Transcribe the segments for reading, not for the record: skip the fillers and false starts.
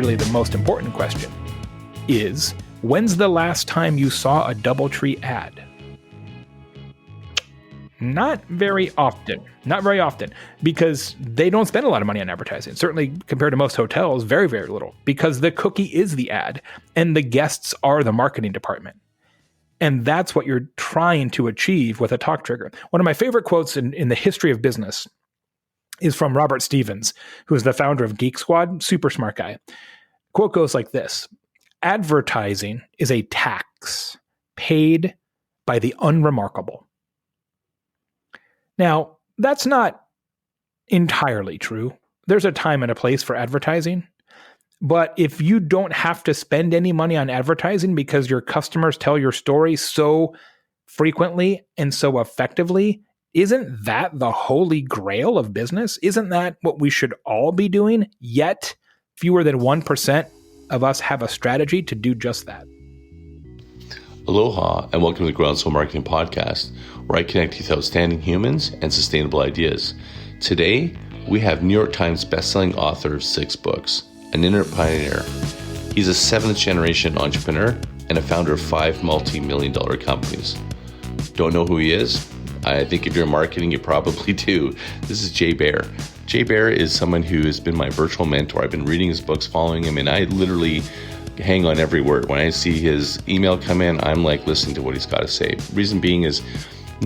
really the most important question, is when's the last time you saw a DoubleTree ad? Not very often, because they don't spend a lot of money on advertising. Certainly compared to most hotels, very, very little, because the cookie is the ad and the guests are the marketing department. And that's what you're trying to achieve with a talk trigger. One of my favorite quotes in the history of business is from Robert Stevens, who is the founder of Geek Squad, super smart guy. Quote goes like this: advertising is a tax paid by the unremarkable. Now, that's not entirely true. There's a time and a place for advertising. But if you don't have to spend any money on advertising because your customers tell your story so frequently and so effectively, isn't that the holy grail of business? Isn't that what we should all be doing? Yet, fewer than 1% of us have a strategy to do just that. Aloha, and welcome to the Groundswell Marketing Podcast, where I connect you with outstanding humans and sustainable ideas. Today, we have New York Times bestselling author of 6 books, an internet pioneer. He's a 7th-generation entrepreneur and a founder of 5 multi-million-dollar companies. Don't know who he is? I think if you're in marketing, you probably do. This is Baer. Baer is someone who has been my virtual mentor. I've been reading his books, following him, and I literally hang on every word. When I see his email come in, I'm like listening to what he's got to say. Reason being is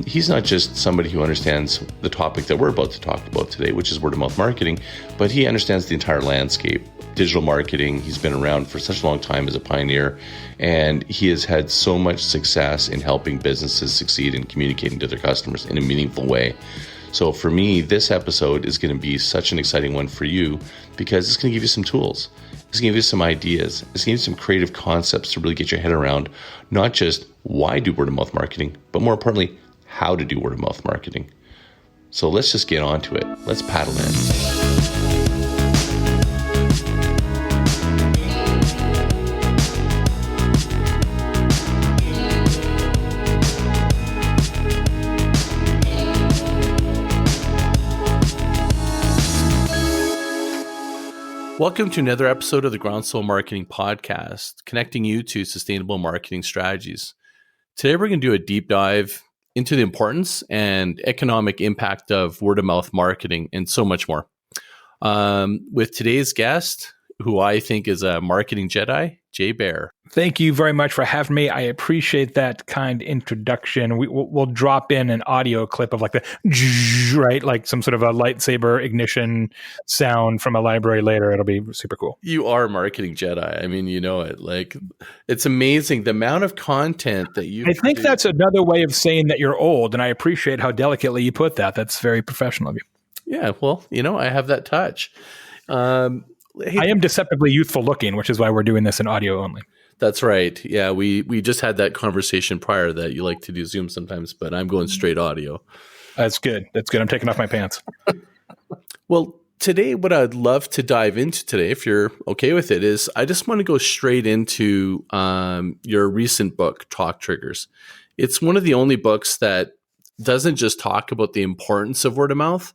he's not just somebody who understands the topic that we're about to talk about today, which is word-of-mouth marketing, but he understands the entire landscape. Digital marketing, he's been around for such a long time as a pioneer, and he has had so much success in helping businesses succeed in communicating to their customers in a meaningful way. So for me, this episode is going to be such an exciting one for you because it's going to give you some tools. It's going to give you some ideas. It's going to give you some creative concepts to really get your head around not just why do word-of-mouth marketing, but more importantly, how to do word-of-mouth marketing. So let's just get on to it. Let's paddle in. Welcome to another episode of the Groundswell Marketing Podcast, connecting you to sustainable marketing strategies. Today, we're going to do a deep dive into the importance and economic impact of word-of-mouth marketing and so much more. With today's guest, who I think is a marketing Jedi, Baer. Thank you very much for having me. I appreciate that kind introduction. We'll drop in an audio clip of like the, right, like some sort of a lightsaber ignition sound from a library later. It'll be super cool. You are a marketing Jedi. I mean, you know it. Like, it's amazing the amount of content that you. I think that's another way of saying that you're old, and I appreciate how delicately you put that. That's very professional of you. Yeah, well, I have that touch. Hey, I am deceptively youthful looking, which is why we're doing this in audio only. That's right. Yeah, we just had that conversation prior that you like to do Zoom sometimes, but I'm going straight audio. That's good. I'm taking off my pants. Well, today, what I'd love to dive into today, if you're okay with it, is I just want to go straight into your recent book, Talk Triggers. It's one of the only books that doesn't just talk about the importance of word of mouth,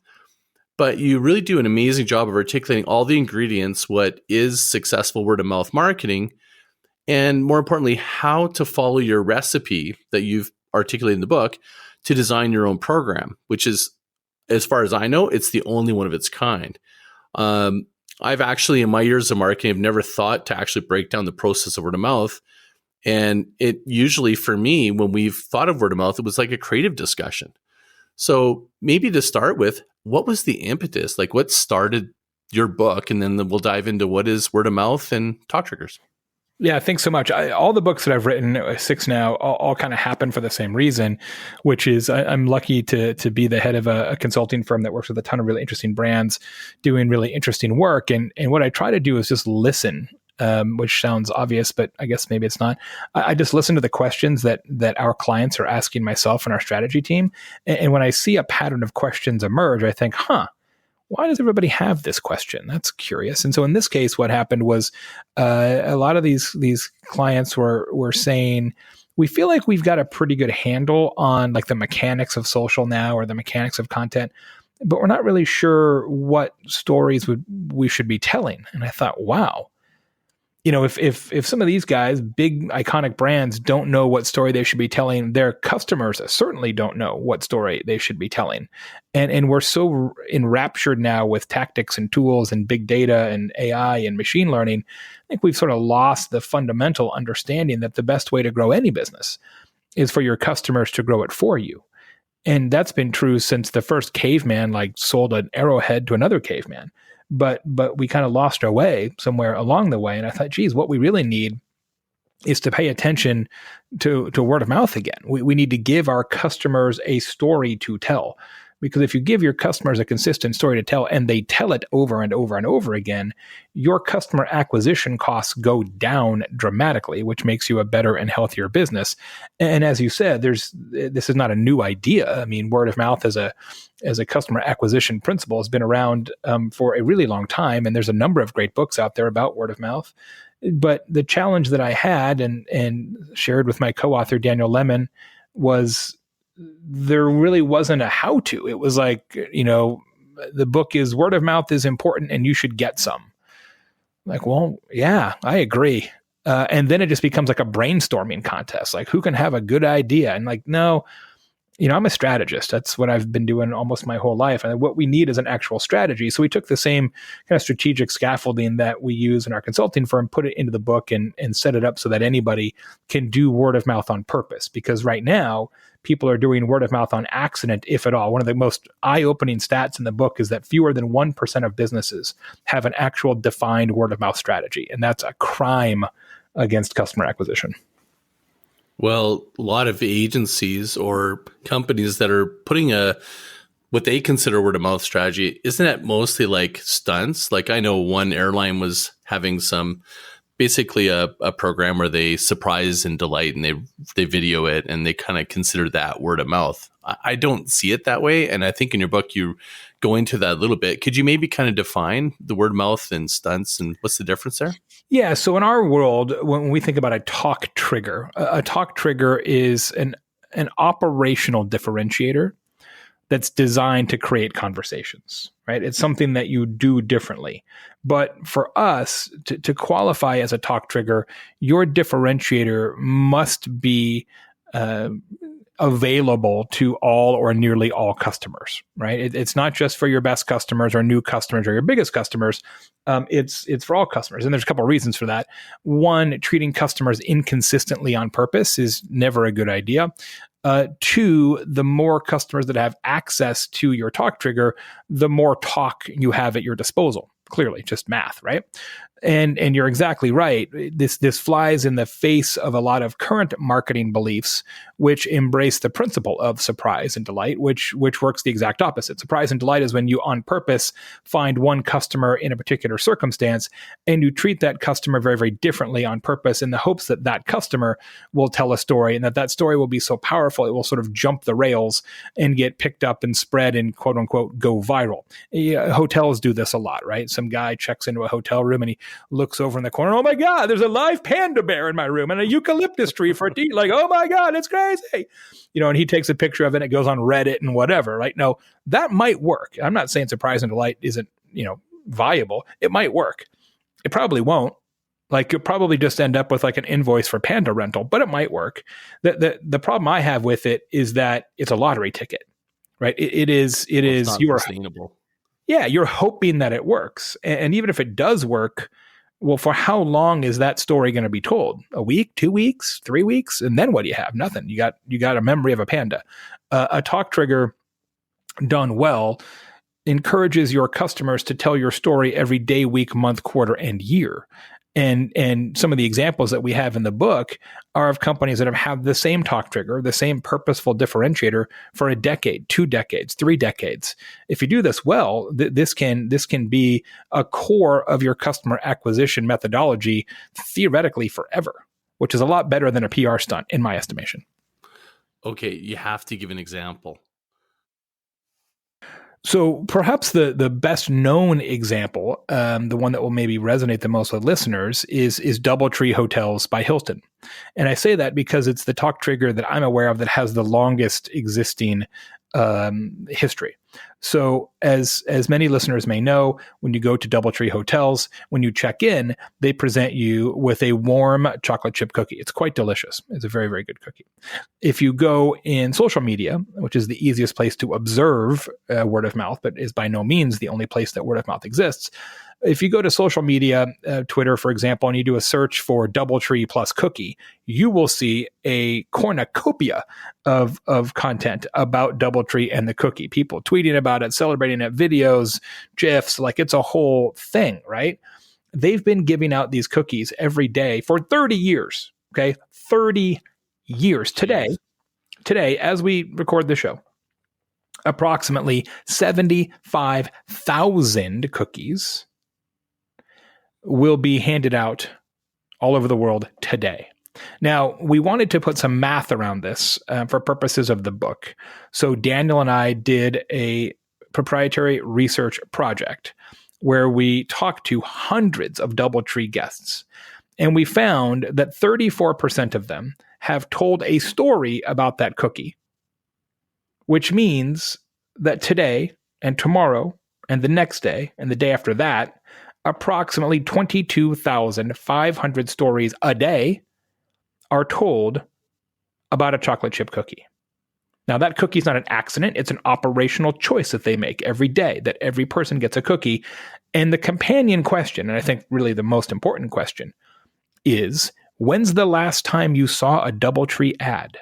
but you really do an amazing job of articulating all the ingredients, what is successful word-of-mouth marketing, and more importantly, how to follow your recipe that you've articulated in the book to design your own program, which is, as far as I know, it's the only one of its kind. I've actually, in my years of marketing, I've never thought to actually break down the process of word-of-mouth. And it usually, for me, when we've thought of word-of-mouth, it was like a creative discussion. So maybe to start with, what was the impetus? Like, what started your book? And then we'll dive into what is word of mouth and talk triggers. Yeah, thanks so much. All the books that I've written, 6 now, all kind of happen for the same reason, which is I'm lucky to be the head of a consulting firm that works with a ton of really interesting brands doing really interesting work. And what I try to do is just listen, which sounds obvious, but I guess maybe it's not. I just listen to the questions that our clients are asking myself and our strategy team. And when I see a pattern of questions emerge, I think, why does everybody have this question? That's curious. And so in this case, what happened was a lot of these clients were saying, we feel like we've got a pretty good handle on like the mechanics of social now or the mechanics of content, but we're not really sure what stories we should be telling. And I thought, wow, if some of these guys, big iconic brands, don't know what story they should be telling, their customers certainly don't know what story they should be telling. And we're so enraptured now with tactics and tools and big data and AI and machine learning. I think we've sort of lost the fundamental understanding that the best way to grow any business is for your customers to grow it for you. And that's been true since the first caveman sold an arrowhead to another caveman. But we kind of lost our way somewhere along the way. And I thought, geez, what we really need is to pay attention to word of mouth again. We need to give our customers a story to tell. Because if you give your customers a consistent story to tell and they tell it over and over and over again, your customer acquisition costs go down dramatically, which makes you a better and healthier business. And as you said, this is not a new idea. I mean, word of mouth as a customer acquisition principle has been around for a really long time. And there's a number of great books out there about word of mouth. But the challenge that I had and shared with my co-author, Daniel Lemon, was there really wasn't a how-to. It was the book is word of mouth is important and you should get some. Well, yeah, I agree. And then it just becomes like a brainstorming contest. Who can have a good idea? And no, I'm a strategist. That's what I've been doing almost my whole life. And what we need is an actual strategy. So we took the same kind of strategic scaffolding that we use in our consulting firm, put it into the book and set it up so that anybody can do word of mouth on purpose. Because right now, people are doing word of mouth on accident, if at all. One of the most eye-opening stats in the book is that fewer than 1% of businesses have an actual defined word of mouth strategy. And that's a crime against customer acquisition. Well, a lot of agencies or companies that are putting what they consider word of mouth strategy, isn't it mostly like stunts? I know one airline was having basically a program where they surprise and delight and they video it and they kind of consider that word of mouth. I don't see it that way. And I think in your book, you go into that a little bit. Could you maybe kind of define the word of mouth and stunts and what's the difference there? Yeah. So in our world, when we think about a talk trigger is an operational differentiator that's designed to create conversations, right? It's something that you do differently. But for us to qualify as a talk trigger, your differentiator must be available to all or nearly all customers, right? It's not just for your best customers or new customers or your biggest customers. It's for all customers. And there's a couple of reasons for that. One, treating customers inconsistently on purpose is never a good idea. Two, the more customers that have access to your talk trigger, the more talk you have at your disposal. Clearly, just math, right? And you're exactly right. This flies in the face of a lot of current marketing beliefs, which embrace the principle of surprise and delight, which works the exact opposite. Surprise and delight is when you on purpose find one customer in a particular circumstance and you treat that customer very, very differently on purpose in the hopes that that customer will tell a story and that story will be so powerful it will sort of jump the rails and get picked up and spread and quote unquote go viral. Hotels do this a lot, right? Some guy checks into a hotel room and he looks over in the corner. Oh my God, there's a live panda bear in my room and a eucalyptus tree for a tea. Oh my God, it's crazy. And he takes a picture of it and it goes on Reddit and whatever, right? No, that might work. I'm not saying surprise and delight isn't, viable. It might work. It probably won't. You'll probably just end up with an invoice for panda rental, but it might work. The problem I have with it is that it's a lottery ticket, right? It is sustainable. Yeah, you're hoping that it works. And even if it does work, well, for how long is that story going to be told? A week, 2 weeks, 3 weeks? And then what do you have? Nothing. You got a memory of a panda. A talk trigger done well encourages your customers to tell your story every day, week, month, quarter, and year. And some of the examples that we have in the book are of companies that have had the same talk trigger, the same purposeful differentiator for a decade, 2 decades, 3 decades. If you do this well, this can be a core of your customer acquisition methodology theoretically forever, which is a lot better than a PR stunt in my estimation. Okay, you have to give an example. So perhaps the best known example, the one that will maybe resonate the most with listeners is DoubleTree Hotels by Hilton. And I say that because it's the talk trigger that I'm aware of that has the longest existing history. So as many listeners may know, when you go to DoubleTree hotels, when you check in, they present you with a warm chocolate chip cookie. It's quite delicious. It's a very, very good cookie. If you go in social media, which is the easiest place to observe word of mouth, but is by no means the only place that word of mouth exists. If you go to social media, Twitter, for example, and you do a search for DoubleTree plus cookie, you will see a cornucopia of content about DoubleTree and the cookie. People tweeting about it, celebrating it, videos, GIFs, like it's a whole thing, right? They've been giving out these cookies every day for 30 years, okay? 30 years. Today, as we record the show, approximately 75,000 cookies will be handed out all over the world today. Now, we wanted to put some math around this for purposes of the book. So Daniel and I did a proprietary research project where we talked to hundreds of DoubleTree guests. And we found that 34% of them have told a story about that cookie, which means that today and tomorrow and the next day and the day after that, approximately 22,500 stories a day are told about a chocolate chip cookie. Now, that cookie is not an accident. It's an operational choice that they make every day, that every person gets a cookie. And the companion question, and I think really the most important question, is when's the last time you saw a DoubleTree ad?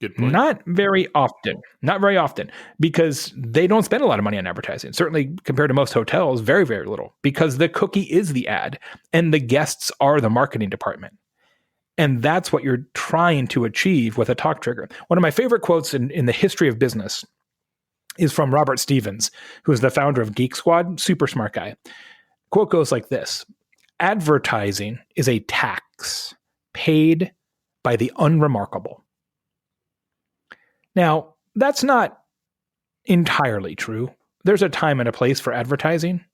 Good point. Not very often, because they don't spend a lot of money on advertising. Certainly compared to most hotels, very, very little, because the cookie is the ad and the guests are the marketing department. And that's what you're trying to achieve with a talk trigger. One of my favorite quotes in the history of business is from Robert Stevens, who is the founder of Geek Squad, super smart guy. Quote goes like this: advertising is a tax paid by the unremarkable. Now, that's not entirely true. There's a time and a place for advertising.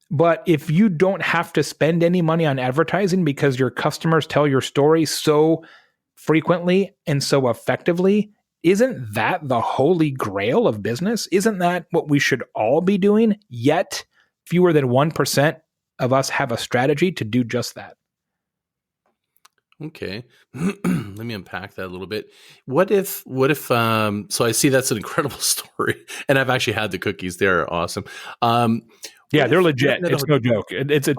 But if you don't have to spend any money on advertising because your customers tell your story so frequently and so effectively, isn't that the holy grail of business? Isn't that what we should all be doing? Yet, fewer than 1% of us have a strategy to do just that. Okay. Let me unpack that a little bit. What if, so I see that's an incredible story, and I've actually had the cookies. They're awesome. Yeah, they're legit. It's no joke. It's a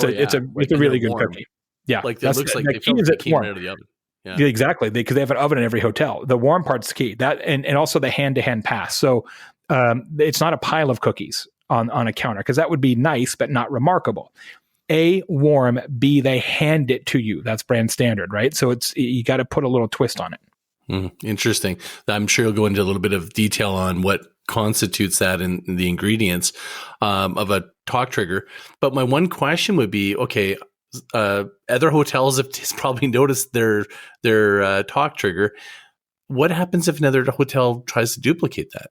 really good warm. cookie. Yeah. Like it looks like they feel like they came right out of the oven. Yeah. Exactly. Because they have an oven in every hotel. The warm part's key. That and also the hand-to-hand pass. So it's not a pile of cookies on a counter, because that would be nice, but not remarkable. A, warm. B, they hand it to you. That's brand standard, right? So you got to put a little twist on it. Interesting. I'm sure you'll go into a little bit of detail on what constitutes that and the ingredients of a talk trigger. But my one question would be, okay, other hotels have probably noticed their talk trigger. What happens if another hotel tries to duplicate that?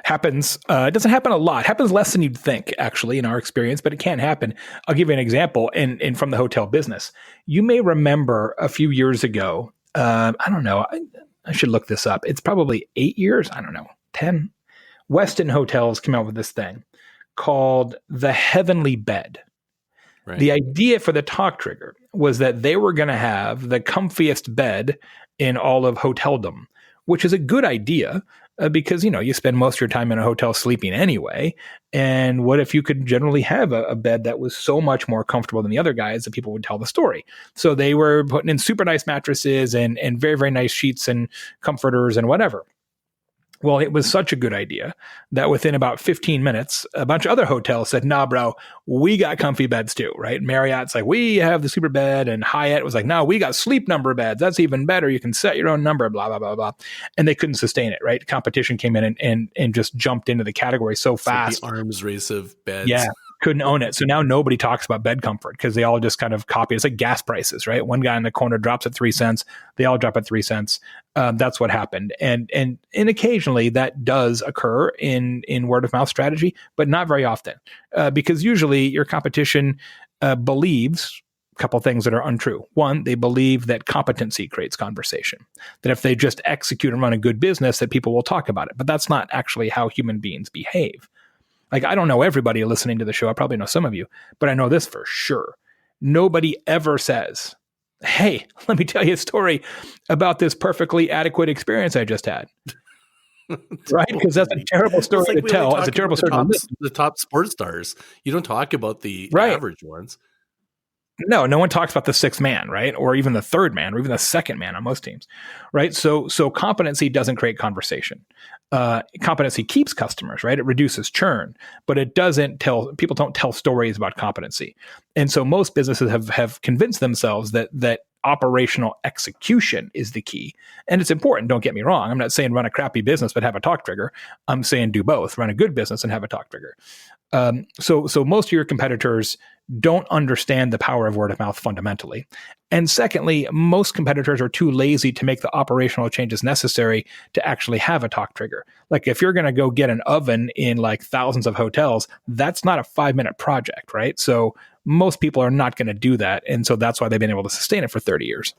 Happens. It doesn't happen a lot. Happens less than you'd think, actually, in our experience, but it can happen. I'll give you an example in from the hotel business. You may remember a few years ago, I don't know, I should look this up. It's probably 8 years, I don't know, 10. Westin Hotels came out with this thing called the Heavenly Bed. Right. The idea for the talk trigger was that they were going to have the comfiest bed in all of hoteldom, which is a good idea. Because, you spend most of your time in a hotel sleeping anyway. And what if you could generally have a bed that was so much more comfortable than the other guys that people would tell the story? So they were putting in super nice mattresses and very, very nice sheets and comforters and whatever. Well, it was such a good idea that within about 15 minutes, a bunch of other hotels said, nah, bro, we got comfy beds too, right? Marriott's like, we have the super bed. And Hyatt was like, no, we got sleep number beds. That's even better. You can set your own number, blah, blah, blah, blah. And they couldn't sustain it, right? Competition came in and just jumped into the category so fast. Like the arms race of beds. Yeah. Couldn't own it. So now nobody talks about bed comfort because they all just kind of copy. It's like gas prices, right? One guy in the corner drops at 3 cents. They all drop at 3 cents. That's what happened. And occasionally that does occur in word of mouth strategy, but not very often because usually your competition believes couple things that are untrue. One, they believe that competency creates conversation, that if they just execute and run a good business, that people will talk about it. But that's not actually how human beings behave. Like, I don't know everybody listening to the show. I probably know some of you, but I know this for sure. Nobody ever says, hey, let me tell you a story about this perfectly adequate experience I just had. Right? Because that's a terrible story to tell. It's a terrible story to listen. The top sports stars. You don't talk about the average ones. No one talks about the sixth man, right? Or even the third man, or even the second man on most teams, right? So competency doesn't create conversation. Competency keeps customers, right? It reduces churn, but it doesn't people don't tell stories about competency. And so most businesses have convinced themselves that operational execution is the key. And it's important, don't get me wrong. I'm not saying run a crappy business but have a talk trigger. I'm saying do both. Run a good business and have a talk trigger. So most of your competitors don't understand the power of word of mouth fundamentally. And secondly, most competitors are too lazy to make the operational changes necessary to actually have a talk trigger. Like if you're going to go get an oven in like thousands of hotels, that's not a 5-minute project, right? So most people are not going to do that. And so that's why they've been able to sustain it for 30 years.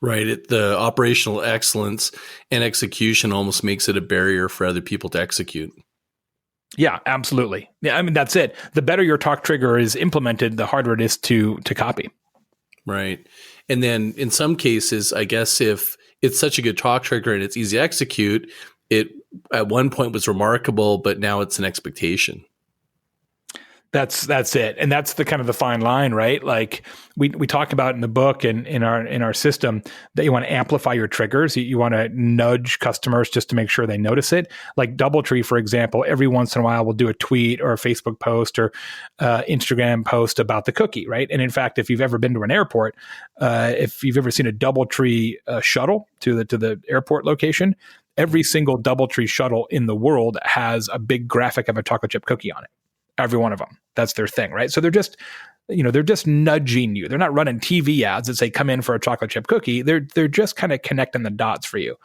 Right. The operational excellence and execution almost makes it a barrier for other people to execute. Yeah, absolutely. Yeah, I mean, that's it. The better your talk trigger is implemented, the harder it is to copy. Right. And then in some cases, I guess if it's such a good talk trigger and it's easy to execute, it at one point was remarkable, but now it's an expectation. That's it. And that's the kind of the fine line, right? Like we talk about in the book and in our system that you want to amplify your triggers. You want to nudge customers just to make sure they notice it. Like DoubleTree, for example, every once in a while we'll do a tweet or a Facebook post or Instagram post about the cookie, right? And in fact, if you've ever been to an airport, if you've ever seen a DoubleTree shuttle to the airport location, every single DoubleTree shuttle in the world has a big graphic of a chocolate chip cookie on it. Every one of them. That's their thing, right? So they're just nudging you. They're not running TV ads that say, come in for a chocolate chip cookie. They're just kind of connecting the dots for you.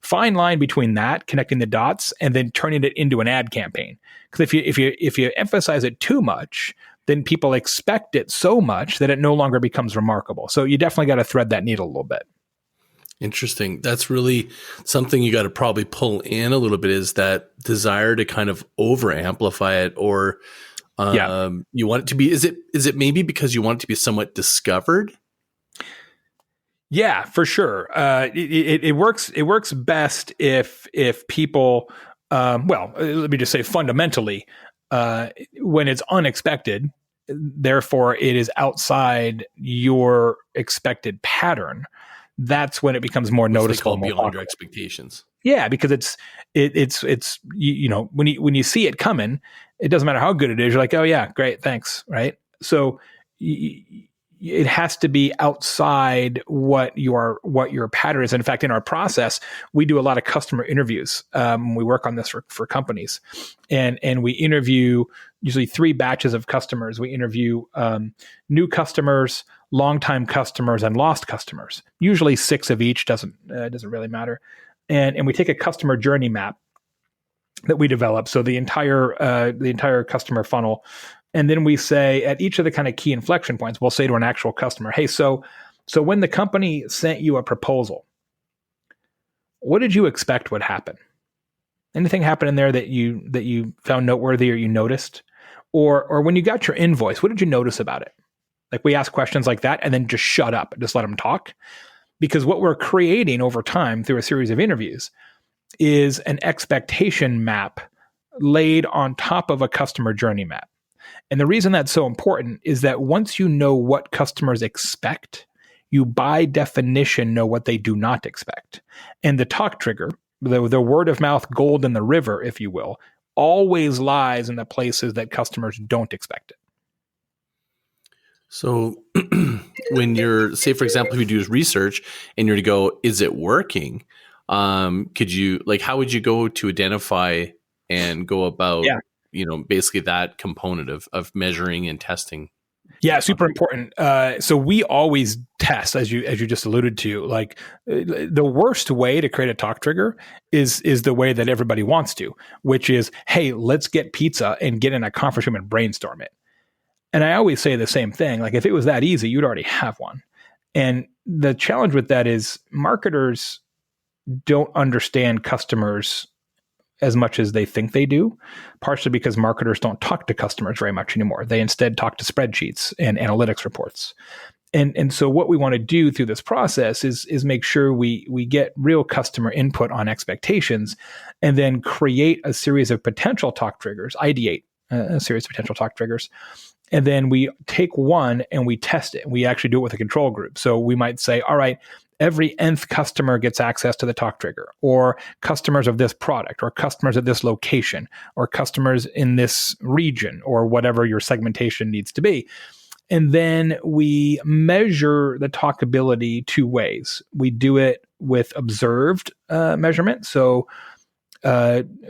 Fine line between that, connecting the dots, and then turning it into an ad campaign. Because if you emphasize it too much, then people expect it so much that it no longer becomes remarkable. So you definitely got to thread that needle a little bit. Interesting. That's really something you got to probably pull in a little bit, is that desire to kind of over amplify it, or you want it to be, is it maybe because you want it to be somewhat discovered? Yeah, for sure. It works best if people, let me just say fundamentally, when it's unexpected, therefore it is outside your expected pattern. That's when it becomes more noticeable, more beyond your expectations. Yeah, because it's when you see it coming, it doesn't matter how good it is. You're like, oh yeah, great, thanks, right? So it has to be outside what your pattern is. In fact, in our process, we do a lot of customer interviews. We work on this for companies, and we interview usually 3 batches of customers. We interview new customers, longtime customers, and lost customers. Usually 6 of each, doesn't really matter. And we take a customer journey map that we develop, so the entire customer funnel. And then we say at each of the kind of key inflection points, we'll say to an actual customer, hey, so when the company sent you a proposal, what did you expect would happen? Anything happen in there that you found noteworthy or you noticed? Or when you got your invoice, what did you notice about it? Like, we ask questions like that and then just shut up, just let them talk. Because what we're creating over time through a series of interviews is an expectation map laid on top of a customer journey map. And the reason that's so important is that once you know what customers expect, you by definition know what they do not expect. And the talk trigger, the word of mouth gold in the river, if you will, always lies in the places that customers don't expect it. So when you're, say, for example, if you do research and you're to go, is it working? Could you, like, how would you go to identify and go about, basically that component of measuring and testing? Yeah, super important. So we always test, as you just alluded to. Like, the worst way to create a talk trigger is the way that everybody wants to, which is, hey, let's get pizza and get in a conference room and brainstorm it. And I always say the same thing. Like if it was that easy, you'd already have one. And the challenge with that is marketers don't understand customers as much as they think they do, partially because marketers don't talk to customers very much anymore. They instead talk to spreadsheets and analytics reports. And so what we want to do through this process is make sure we get real customer input on expectations and then create a series of potential talk triggers, ideate a series of potential talk triggers. And then we take one and we test it. We actually do it with a control group. So we might say, all right, every nth customer gets access to the talk trigger, or customers of this product, or customers at this location, or customers in this region, or whatever your segmentation needs to be. And then we measure the talkability two ways. We do it with observed measurement. So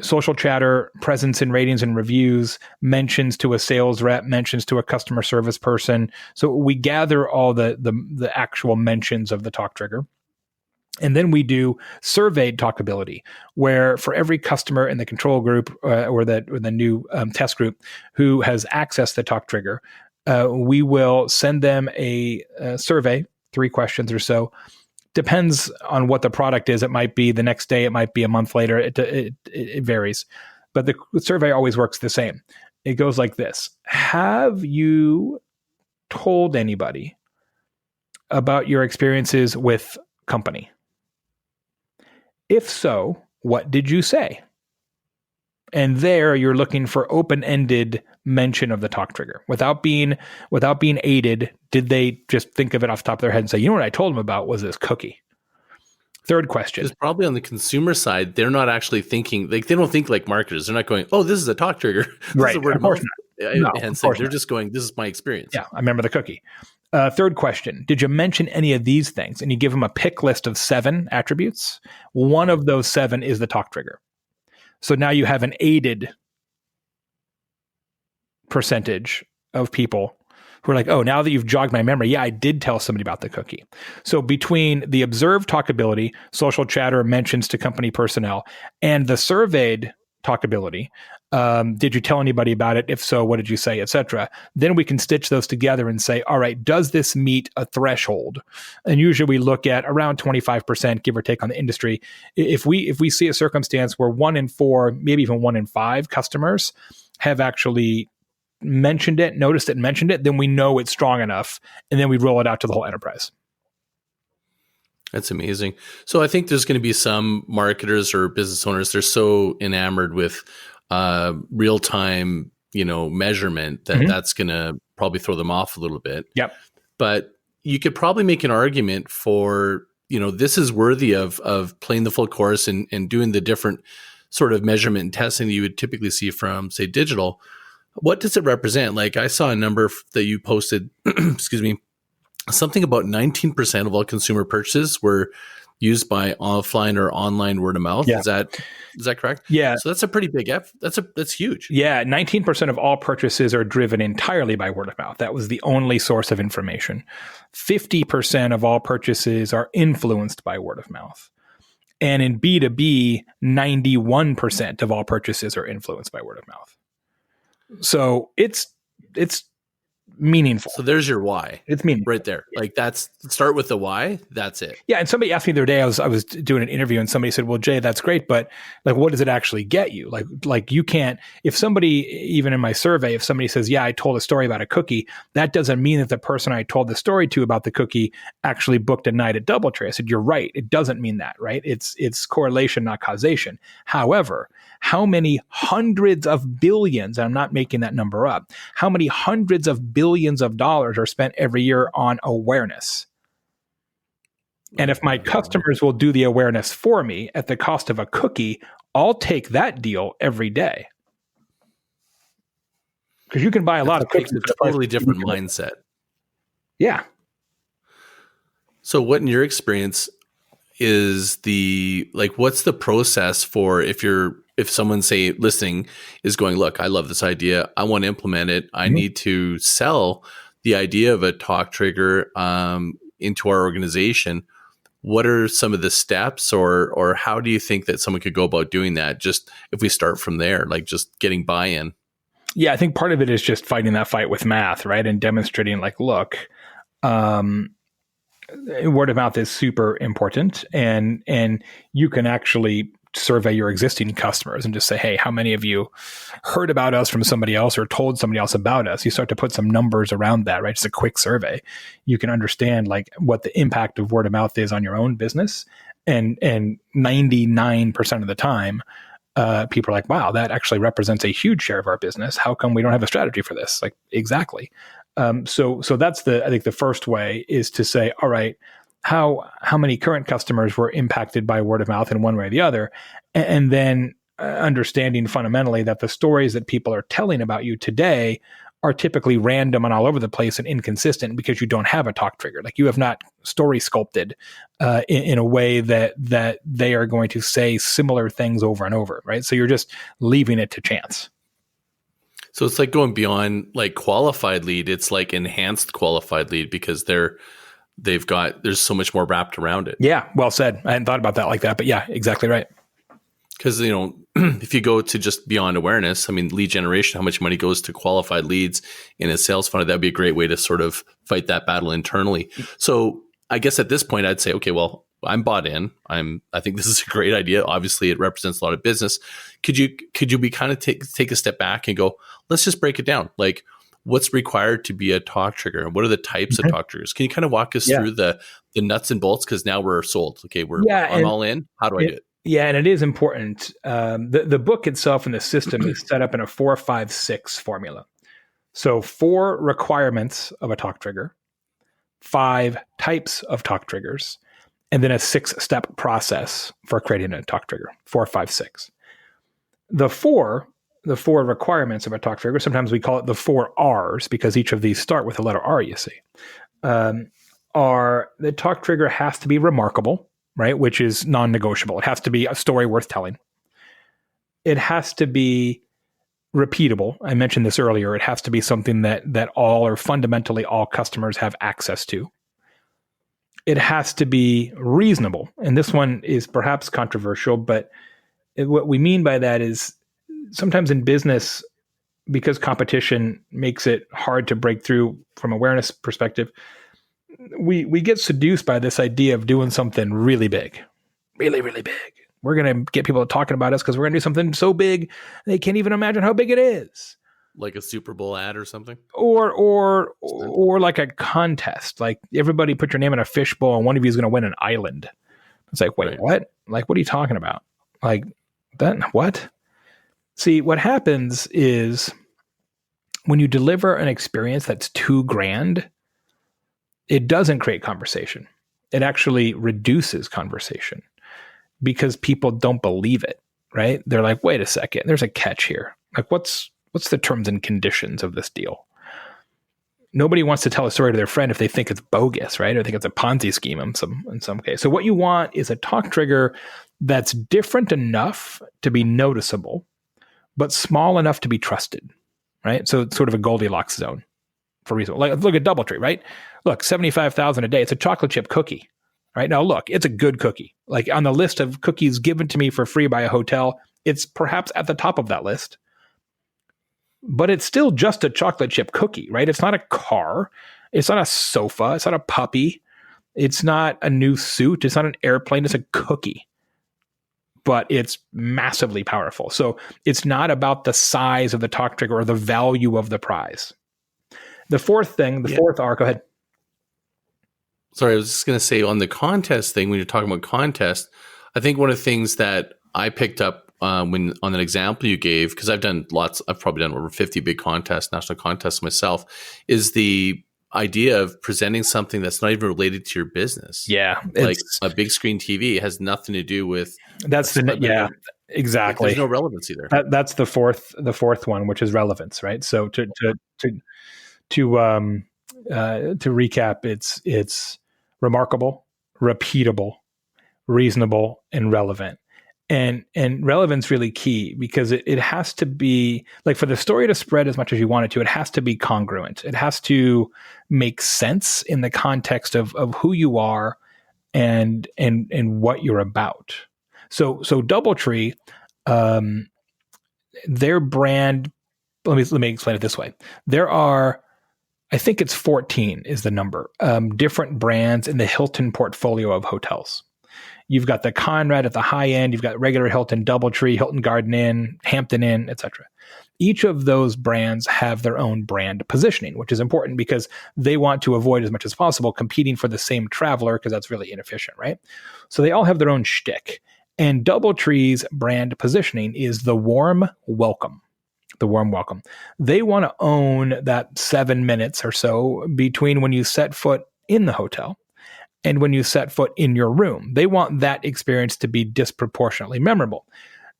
social chatter, presence in ratings and reviews, mentions to a sales rep, mentions to a customer service person. So we gather all the actual mentions of the talk trigger. And then we do surveyed talkability, where for every customer in the control group or the new test group who has accessed the talk trigger, we will send them a survey, 3 questions or so. Depends on what the product is. It might be the next day. It might be a month later. It varies. But the survey always works the same. It goes like this. Have you told anybody about your experiences with company? If so, what did you say? And there you're looking for open-ended mention of the talk trigger. Without being aided, did they just think of it off the top of their head and say, you know what I told them about was this cookie? Third question. Because probably on the consumer side, they're not actually thinking, like they don't think like marketers. They're not going, oh, this is a talk trigger. This right. is a word of course not. No, Hence, of course they're not. just going, this is my experience. Yeah, I remember the cookie. Third question. Did you mention any of these things? And you give them a pick list of 7 attributes. One of those 7 is the talk trigger. So now you have an aided percentage of people who are like, oh, now that you've jogged my memory, yeah, I did tell somebody about the cookie. So between the observed talkability, social chatter, mentions to company personnel, and the surveyed talkability, did you tell anybody about it? If so, what did you say, etc. Then we can stitch those together and say, all right, does this meet a threshold? And usually we look at around 25%, give or take on the industry. If we see a circumstance where 1 in 4, maybe even 1 in 5 customers have actually mentioned it, noticed it, and mentioned it, then we know it's strong enough, and then we roll it out to the whole enterprise. That's amazing. So I think there's going to be some marketers or business owners, they're so enamored with real-time, measurement that that's going to probably throw them off a little bit. Yep. But you could probably make an argument for, this is worthy of playing the full course and doing the different sort of measurement and testing that you would typically see from, say, digital. What does it represent? Like I saw a number that you posted, excuse me, something about 19% of all consumer purchases were used by offline or online word of mouth. Yeah. Is that correct? Yeah. So that's a pretty big that's huge. Yeah. 19% of all purchases are driven entirely by word of mouth. That was the only source of information. 50% of all purchases are influenced by word of mouth. And in B2B, 91% of all purchases are influenced by word of mouth. So it's meaningful. So there's your why. It's meaningful. Right there. Like start with the why. That's it. Yeah. And somebody asked me the other day, I was doing an interview and somebody said, well, Jay, that's great, but like, what does it actually get you? Like you can't, if somebody, even in my survey, if somebody says, yeah, I told a story about a cookie, that doesn't mean that the person I told the story to about the cookie actually booked a night at DoubleTree. I said, you're right. It doesn't mean that, right? It's correlation, not causation. However, how many hundreds of billions, and I'm not making that number up, how many hundreds of billions of dollars are spent every year on awareness? And if my customers will do the awareness for me at the cost of a cookie, I'll take that deal every day. Because you can buy a lot of cookies. It's a totally different mindset. Yeah. So what in your experience is what's the process for if someone, say, listening is going, look, I love this idea. I want to implement it. I need to sell the idea of a talk trigger into our organization. What are some of the steps or how do you think that someone could go about doing that? Just if we start from there, like just getting buy-in. Yeah, I think part of it is just fighting that fight with math, right? And demonstrating like, look, word of mouth is super important, and you can actually survey your existing customers and just say, hey, how many of you heard about us from somebody else or told somebody else about us? You start to put some numbers around that, right? Just a quick survey. You can understand like what the impact of word of mouth is on your own business. And 99% of the time, people are like, wow, that actually represents a huge share of our business. How come we don't have a strategy for this? Like, exactly. So that's I think the first way is to say, all right, how many current customers were impacted by word of mouth in one way or the other, and then understanding fundamentally that the stories that people are telling about you today are typically random and all over the place and inconsistent because you don't have a talk trigger. Like you have not story sculpted in a way that they are going to say similar things over and over, right? So you're just leaving it to chance. So it's like going beyond like qualified lead. It's like enhanced qualified lead because there's so much more wrapped around it. Yeah, well said. I hadn't thought about that like that, but yeah, exactly right. Because, if you go to just beyond awareness, I mean, lead generation, how much money goes to qualified leads in a sales funnel, that'd be a great way to sort of fight that battle internally. So I guess at this point, I'd say, okay, well, I'm bought in. I think this is a great idea. Obviously, it represents a lot of business. Could you be kind of take a step back and go, let's just break it down. Like, what's required to be a talk trigger? What are the types of talk triggers? Can you kind of walk us through the nuts and bolts? Because now we're sold. Okay, I'm all in. How do I do it? Yeah, and it is important. The book itself and the system is set up in a 4-5-6 formula. So 4 requirements of a talk trigger, 5 types of talk triggers, and then a 6-step process for creating a talk trigger, 4-5-6. The four requirements of a talk trigger, sometimes we call it the 4 R's because each of these start with the letter R, you see, are the talk trigger has to be remarkable, right? Which is non-negotiable. It has to be a story worth telling. It has to be repeatable. I mentioned this earlier. It has to be something that all or fundamentally all customers have access to. It has to be reasonable. And this one is perhaps controversial, but what we mean by that is sometimes in business, because competition makes it hard to break through from awareness perspective, we get seduced by this idea of doing something really big, really, really big. We're going to get people talking about us because we're going to do something so big they can't even imagine how big it is. Like a Super Bowl ad or something? Or like a contest. Like everybody put your name in a fishbowl and one of you is going to win an island. It's like, wait, what? Like, what are you talking about? Like, that, what? See, what happens is when you deliver an experience that's too grand, it doesn't create conversation. It actually reduces conversation because people don't believe it, right? They're like, wait a second, there's a catch here. Like, what's the terms and conditions of this deal? Nobody wants to tell a story to their friend if they think it's bogus, right? Or think it's a Ponzi scheme in some case. So what you want is a talk trigger that's different enough to be noticeable, but small enough to be trusted, right? So it's sort of a Goldilocks zone for reason. Like, look at DoubleTree, right? Look, $75,000 a day. It's a chocolate chip cookie, right? Now, look, it's a good cookie. Like on the list of cookies given to me for free by a hotel, it's perhaps at the top of that list. But it's still just a chocolate chip cookie, right? It's not a car. It's not a sofa. It's not a puppy. It's not a new suit. It's not an airplane. It's a cookie. But it's massively powerful. So it's not about the size of the talk trigger or the value of the prize. The fourth thing, fourth R, go ahead. Sorry, I was just going to say on the contest thing, when you're talking about contest, I think one of the things that I picked up when on an example you gave, because I've probably done over 50 big contests, national contests myself, is the idea of presenting something that's not even related to your business. Yeah. Like a big screen TV, it has nothing to do with. Exactly. There's no relevancy there. That's the fourth one, which is relevance, right? So to recap, it's remarkable, repeatable, reasonable, and relevant. And relevance really key because it has to be like for the story to spread as much as you want it to, it has to be congruent. It has to make sense in the context of who you are and what you're about. So DoubleTree, their brand, let me explain it this way. There are, I think it's 14 is the number, different brands in the Hilton portfolio of hotels. You've got the Conrad at the high end. You've got regular Hilton, DoubleTree, Hilton Garden Inn, Hampton Inn, etc. Each of those brands have their own brand positioning, which is important because they want to avoid as much as possible competing for the same traveler, because that's really inefficient, right? So they all have their own shtick. And DoubleTree's brand positioning is the warm welcome. The warm welcome. They want to own that 7 minutes or so between when you set foot in the hotel and when you set foot in your room. They want that experience to be disproportionately memorable.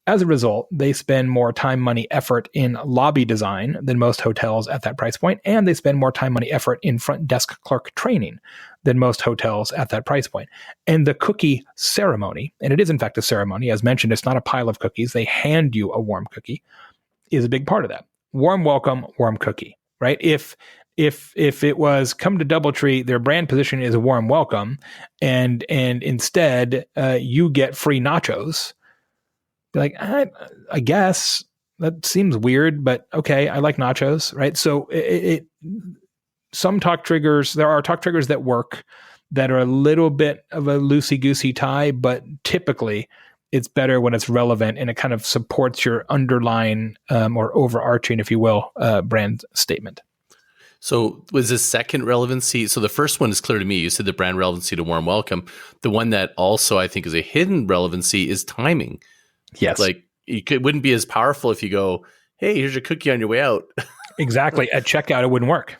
As a result, they spend more time, money, effort in lobby design than most hotels at that price point, and they spend more time, money, effort in front desk clerk training than most hotels at that price point. And the cookie ceremony, and it is in fact a ceremony, as mentioned, it's not a pile of cookies. They hand you a warm cookie, is a big part of that. Warm welcome, warm cookie, right? If it was come to DoubleTree, their brand position is a warm welcome, and instead you get free nachos, be like, I guess that seems weird, but okay, I like nachos, right? So some talk triggers, there are talk triggers that work that are a little bit of a loosey-goosey tie, but typically it's better when it's relevant and it kind of supports your underlying or overarching, if you will, brand statement. So was this second relevancy? So the first one is clear to me. You said the brand relevancy to warm welcome. The one that also I think is a hidden relevancy is timing. Yes. Like wouldn't be as powerful if you go, hey, here's your cookie on your way out. Exactly. At checkout, it wouldn't work.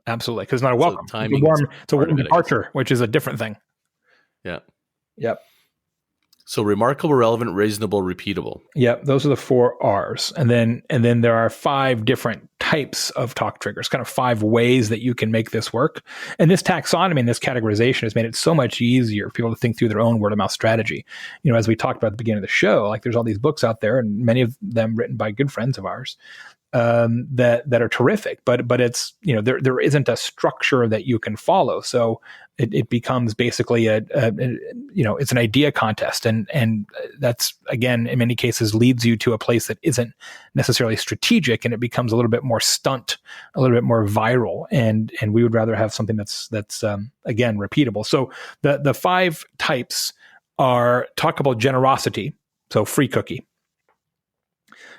Absolutely. Because it's not a welcome. So it's a warm departure, which is a different thing. Yeah. Yep. So remarkable, relevant, reasonable, repeatable. Yep. Those are the 4 R's. And then there are 5 different types of talk triggers, kind of 5 ways that you can make this work. And this taxonomy and this categorization has made it so much easier for people to think through their own word of mouth strategy. You know, as we talked about at the beginning of the show, like there's all these books out there, and many of them written by good friends of ours, that are terrific, but it's, you know, there isn't a structure that you can follow. So it becomes basically it's an idea contest, and that's, again, in many cases leads you to a place that isn't necessarily strategic, and it becomes a little bit more stunt, a little bit more viral, and we would rather have something that's again repeatable. So the 5 types are talkable generosity, so free cookie.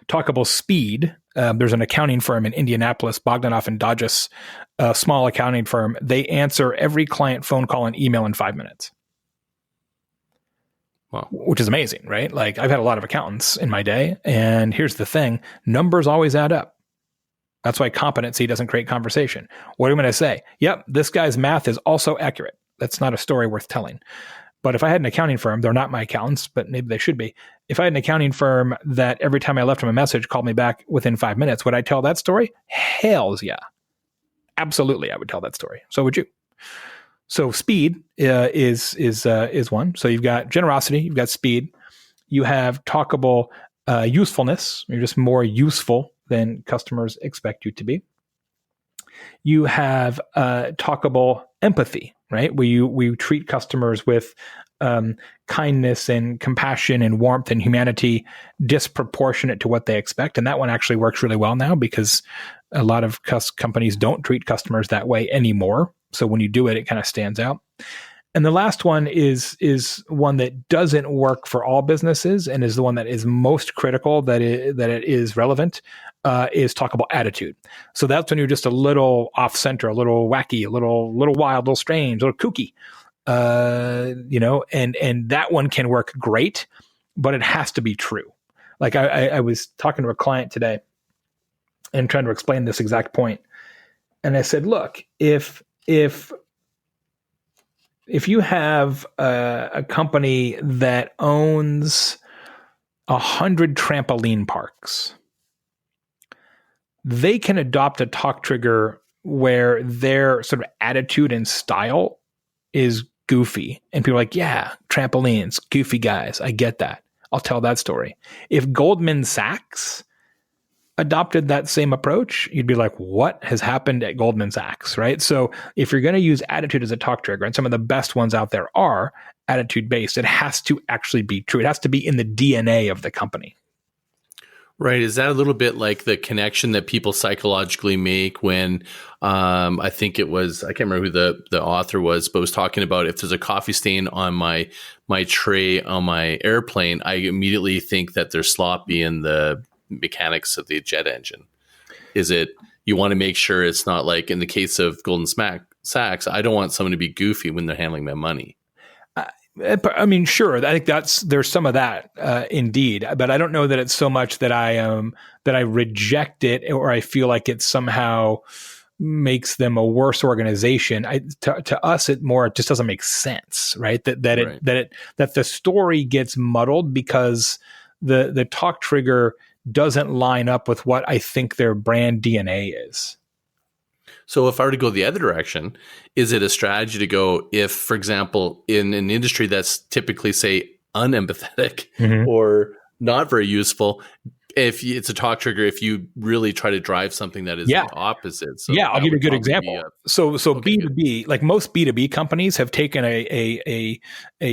Talkable speed. There's an accounting firm in Indianapolis, Bogdanoff and Dodges, a small accounting firm. They answer every client phone call and email in 5 minutes. Wow. Which is amazing, right? Like, I've had a lot of accountants in my day, and here's the thing, numbers always add up. That's why competency doesn't create conversation. What am I going to say? Yep, this guy's math is also accurate. That's not a story worth telling. But if I had an accounting firm, they're not my accountants, but maybe they should be. If I had an accounting firm that every time I left them a message, called me back within 5 minutes, would I tell that story? Hells yeah. Absolutely, I would tell that story. So would you. So speed is one. So you've got generosity, you've got speed. You have talkable usefulness. You're just more useful than customers expect you to be. You have talkable empathy, right? We treat customers with kindness and compassion and warmth and humanity disproportionate to what they expect. And that one actually works really well now, because a lot of companies don't treat customers that way anymore. So when you do it, it kind of stands out. And the last one is one that doesn't work for all businesses, and is the one that is most critical that it is relevant, is talkable attitude. So that's when you're just a little off center, a little wacky, a little wild, a little strange, a little kooky, and that one can work great, but it has to be true. Like I was talking to a client today and trying to explain this exact point. And I said, look, if you have a company that owns 100 trampoline parks, they can adopt a talk trigger where their sort of attitude and style is goofy. And people are like, yeah, trampolines, goofy guys. I get that. I'll tell that story. If Goldman Sachs adopted that same approach, you'd be like, what has happened at Goldman Sachs, right? So if you're going to use attitude as a talk trigger, and some of the best ones out there are attitude-based, it has to actually be true. It has to be in the DNA of the company. Right. Is that a little bit like the connection that people psychologically make when I think it was, I can't remember who the author was, but was talking about if there's a coffee stain on my tray on my airplane, I immediately think that they're sloppy in the mechanics of the jet engine. Is it, you want to make sure it's not like in the case of Golden Sachs, I don't want someone to be goofy when they're handling my money. I mean, sure. I think there's some of that, indeed, but I don't know that it's so much that I reject it or I feel like it somehow makes them a worse organization. To us, it just doesn't make sense, right? That the story gets muddled because the talk trigger doesn't line up with what I think their brand DNA is. So if I were to go the other direction, is it a strategy to go if, for example, in an industry that's typically, say, unempathetic or not very useful, if it's a talk trigger, if you really try to drive something that is the opposite. So I'll give you a good example. So B2B, like most B2B companies have taken a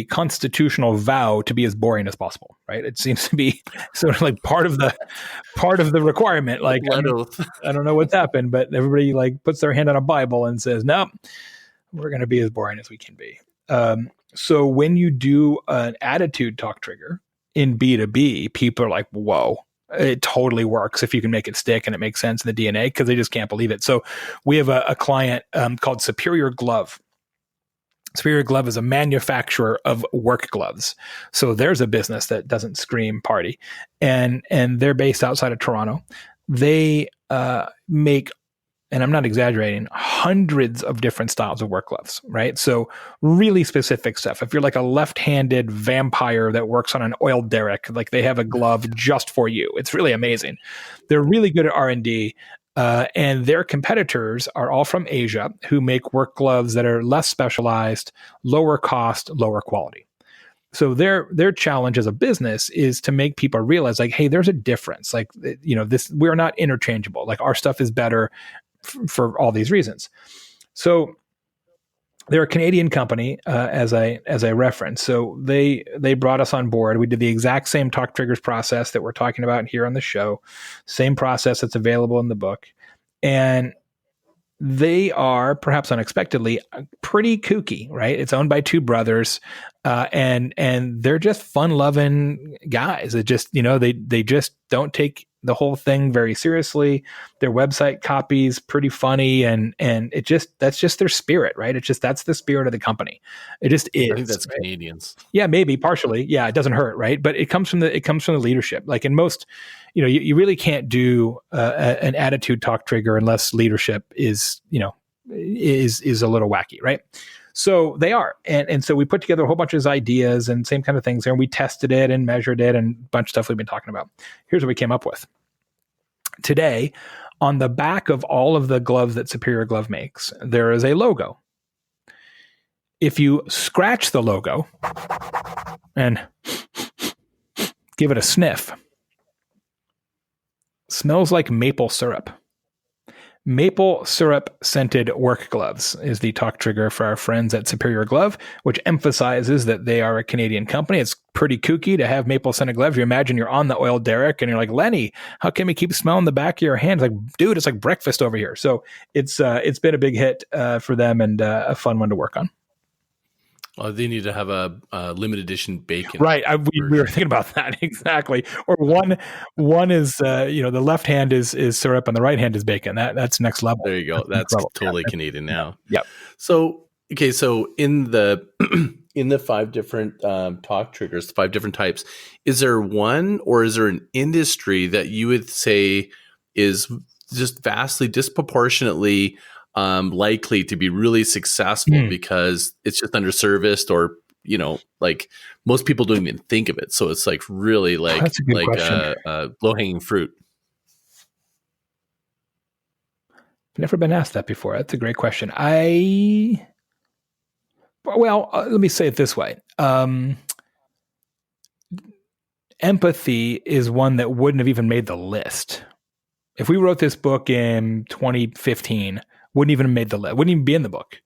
constitutional vow to be as boring as possible, right? It seems to be sort of like part of the requirement. Like, I don't know what's happened, but everybody like puts their hand on a Bible and says, no, we're going to be as boring as we can be. So when you do an attitude talk trigger in B2B, people are like, whoa. It totally works if you can make it stick and it makes sense in the DNA because they just can't believe it. So we have a client called Superior Glove. Superior Glove is a manufacturer of work gloves. So there's a business that doesn't scream party. And they're based outside of Toronto. They make, and I'm not exaggerating, hundreds of different styles of work gloves, right? So really specific stuff. If you're like a left-handed vampire that works on an oil derrick, like they have a glove just for you. It's really amazing. They're really good at R&D, and their competitors are all from Asia who make work gloves that are less specialized, lower cost, lower quality. So their challenge as a business is to make people realize like, hey, there's a difference. Like, we're not interchangeable. Like our stuff is better for all these reasons. So they're a Canadian company, as I referenced. So they brought us on board. We did the exact same talk triggers process that we're talking about here on the show, same process that's available in the book. And they are, perhaps unexpectedly, pretty kooky, right? It's owned by two brothers, and they're just fun-loving guys. It just, they just don't take the whole thing very seriously. Their website copy's pretty funny, and that's just their spirit, right? That's the spirit of the company. It just is. I think that's right? Canadians. Yeah, maybe partially. Yeah, it doesn't hurt, right? But it comes from the leadership. Like in most, you really can't do an attitude talk trigger unless leadership is a little wacky, right? So they are. And so we put together a whole bunch of ideas and same kind of things there. And we tested it and measured it and a bunch of stuff we've been talking about. Here's what we came up with. Today, on the back of all of the gloves that Superior Glove makes, there is a logo. If you scratch the logo and give it a sniff, smells like maple syrup. Maple syrup scented work gloves is the talk trigger for our friends at Superior Glove, which emphasizes that they are a Canadian company. It's pretty kooky to have maple scented gloves. You imagine you're on the oil derrick and you're like, Lenny, how can we keep smelling the back of your hands? Like, dude, it's like breakfast over here. So it's been a big hit for them and a fun one to work on. Oh, they need to have a limited edition bacon. Right. We were thinking about that. Exactly. Or one is, the left hand is syrup and the right hand is bacon. That's next level. There you go. That's totally Canadian now. Yep. So, okay. So in the, in the 5 different talk triggers, 5 different types, is there one or is there an industry that you would say is just vastly disproportionately likely to be really successful because it's just underserviced or, like most people don't even think of it. So it's like really like low hanging fruit. I've never been asked that before. That's a great question. Let me say it this way. Empathy is one that wouldn't have even made the list. If we wrote this book in 2015, wouldn't even have made the list, wouldn't even be in the book,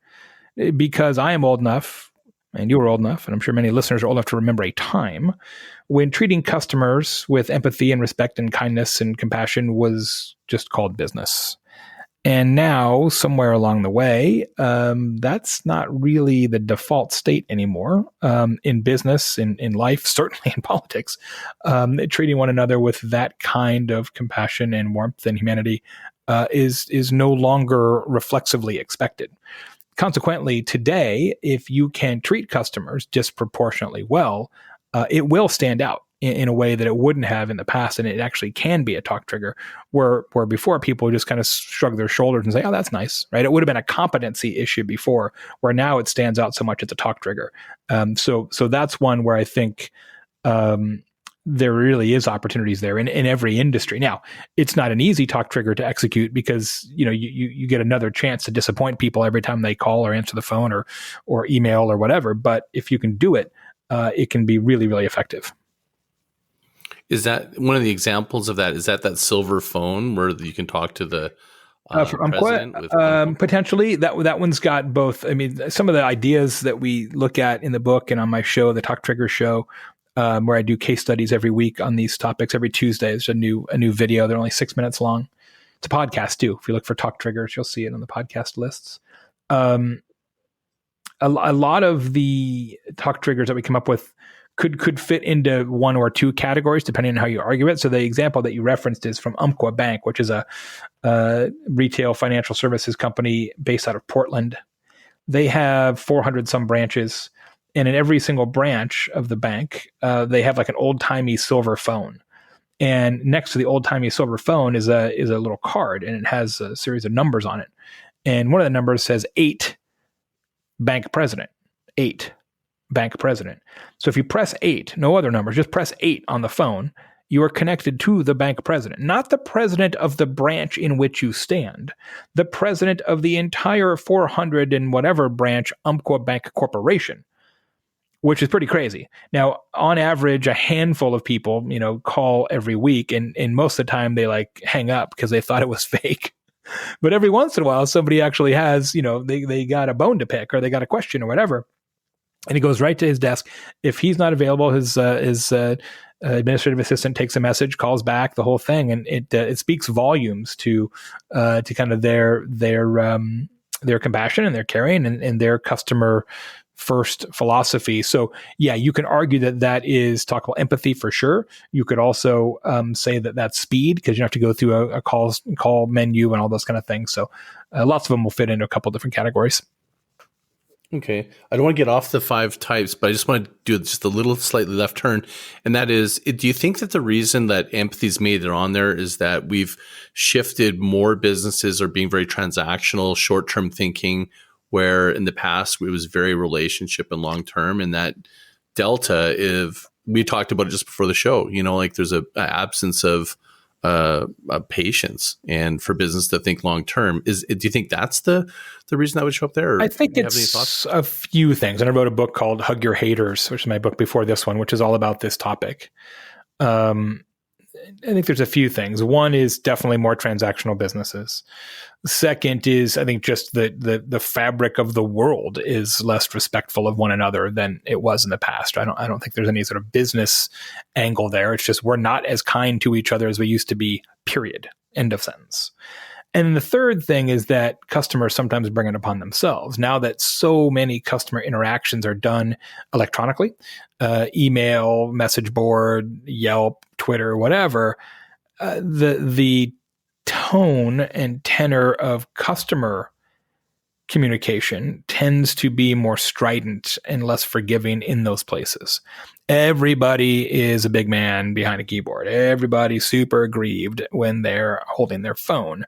because I am old enough, and you were old enough, and I'm sure many listeners are old enough to remember a time when treating customers with empathy and respect and kindness and compassion was just called business. And now, somewhere along the way, that's not really the default state anymore in business, in life, certainly in politics. Treating one another with that kind of compassion and warmth and humanity is no longer reflexively expected. Consequently, today, if you can treat customers disproportionately well, it will stand out in a way that it wouldn't have in the past, and it actually can be a talk trigger. Where before people just kind of shrug their shoulders and say, "Oh, that's nice," right? It would have been a competency issue before, where now it stands out so much it's a talk trigger. So that's one where I think there really is opportunities there in every industry. Now, it's not an easy talk trigger to execute because you get another chance to disappoint people every time they call or answer the phone or email or whatever. But if you can do it, it can be really, really effective. Is that one of the examples of that? Is that silver phone where you can talk to the president? Potentially, that one's got both. I mean, some of the ideas that we look at in the book and on my show, the Talk Trigger Show, where I do case studies every week on these topics. Every Tuesday, there's a new video. They're only 6 minutes long. It's a podcast too. If you look for Talk Triggers, you'll see it on the podcast lists. A lot of the talk triggers that we come up with could fit into one or two categories, depending on how you argue it. So the example that you referenced is from Umpqua Bank, which is a retail financial services company based out of Portland. They have 400 some branches, and in every single branch of the bank, they have like an old-timey silver phone. And next to the old-timey silver phone is a little card, and it has a series of numbers on it. And one of the numbers says 8 bank president, 8 bank president. So if you press 8, no other numbers, just press 8 on the phone, you are connected to the bank president, not the president of the branch in which you stand, the president of the entire 400 and whatever branch Umpqua Bank Corporation, which is pretty crazy. Now, on average, a handful of people, call every week, and most of the time they hang up because they thought it was fake. But every once in a while, somebody actually has, they got a bone to pick or they got a question or whatever. And he goes right to his desk. If he's not available, his administrative assistant takes a message, calls back, the whole thing, and it speaks volumes to kind of their compassion and their caring and their customer first philosophy. So yeah, you can argue that is talk about empathy for sure. You could also say that that's speed because you have to go through a call menu and all those kind of things. So lots of them will fit into a couple different categories. Okay. I don't want to get off the 5 types, but I just want to do just a little slightly left turn. And that is, do you think that the reason that empathy's made it on there is that we've shifted more businesses are being very transactional, short-term thinking, where in the past it was very relationship and long-term, and that delta, if we talked about it just before the show, there's a absence of patience and for business to think long-term. Do you think that's the reason that would show up there? I think it's a few things. And I wrote a book called Hug Your Haters, which is my book before this one, which is all about this topic. I think there's a few things. One is definitely more transactional businesses. Second is, I think, just the fabric of the world is less respectful of one another than it was in the past. I don't think there's any sort of business angle there. It's just we're not as kind to each other as we used to be, period. End of sentence. And the third thing is that customers sometimes bring it upon themselves. Now that so many customer interactions are done electronically, email, message board, Yelp, Twitter, whatever, the tone and tenor of customer communication tends to be more strident and less forgiving in those places. Everybody is a big man behind a keyboard. Everybody's super aggrieved when they're holding their phone.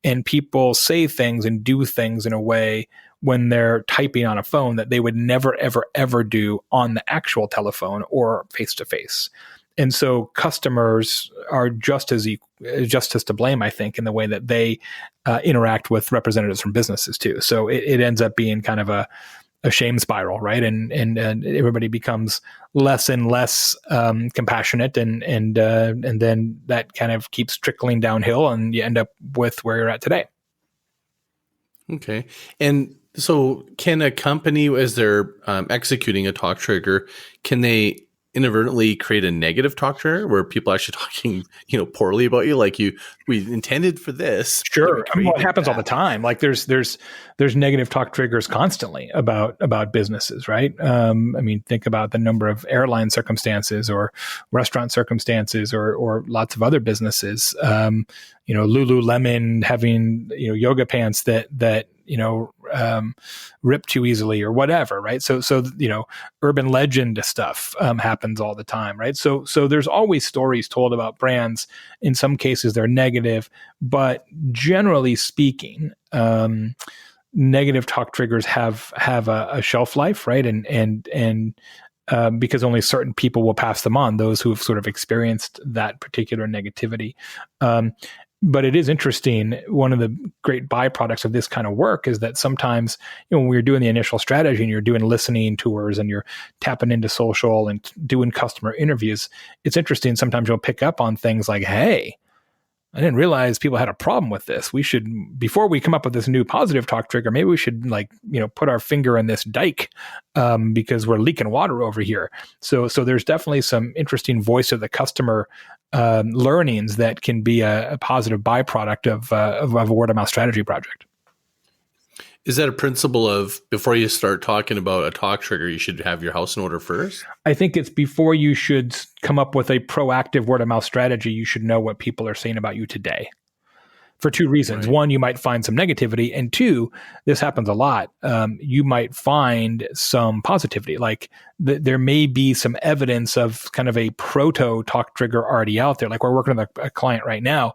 And people say things and do things in a way when they're typing on a phone that they would never, ever, ever do on the actual telephone or face-to-face. And so customers are just as to blame, I think, in the way that they interact with representatives from businesses too. So it ends up being kind of a shame spiral, right? And everybody becomes less and less compassionate, and then that kind of keeps trickling downhill, and you end up with where you're at today. Okay, and So can a company, as they're executing a talk trigger, can they inadvertently create a negative talk trigger where people are actually talking, poorly about you? Like we intended for this. Sure. I mean, well, it happens all the time. Like there's negative talk triggers constantly about businesses, right? I mean, think about the number of airline circumstances or restaurant circumstances or lots of other businesses. Lululemon having, yoga pants that rip too easily or whatever, right? So urban legend stuff happens all the time, right? So there's always stories told about brands. In some cases, they're negative, but generally speaking, negative talk triggers have a shelf life, right? And because only certain people will pass them on, those who have sort of experienced that particular negativity. But it is interesting. One of the great byproducts of this kind of work is that sometimes, when we're doing the initial strategy and you're doing listening tours and you're tapping into social and doing customer interviews, it's interesting. Sometimes you'll pick up on things like, hey, I didn't realize people had a problem with this. We should, before we come up with this new positive talk trigger, maybe we should put our finger in this dike because we're leaking water over here. So there's definitely some interesting voice of the customer learnings that can be a positive byproduct of a word of mouth strategy project. Is that a principle of before you start talking about a talk trigger, you should have your house in order first? I think it's before you should come up with a proactive word of mouth strategy, you should know what people are saying about you today. For two reasons. Right. One, you might find some negativity. And two, this happens a lot. You might find some positivity. Like there may be some evidence of kind of a proto talk trigger already out there. Like we're working with a client right now.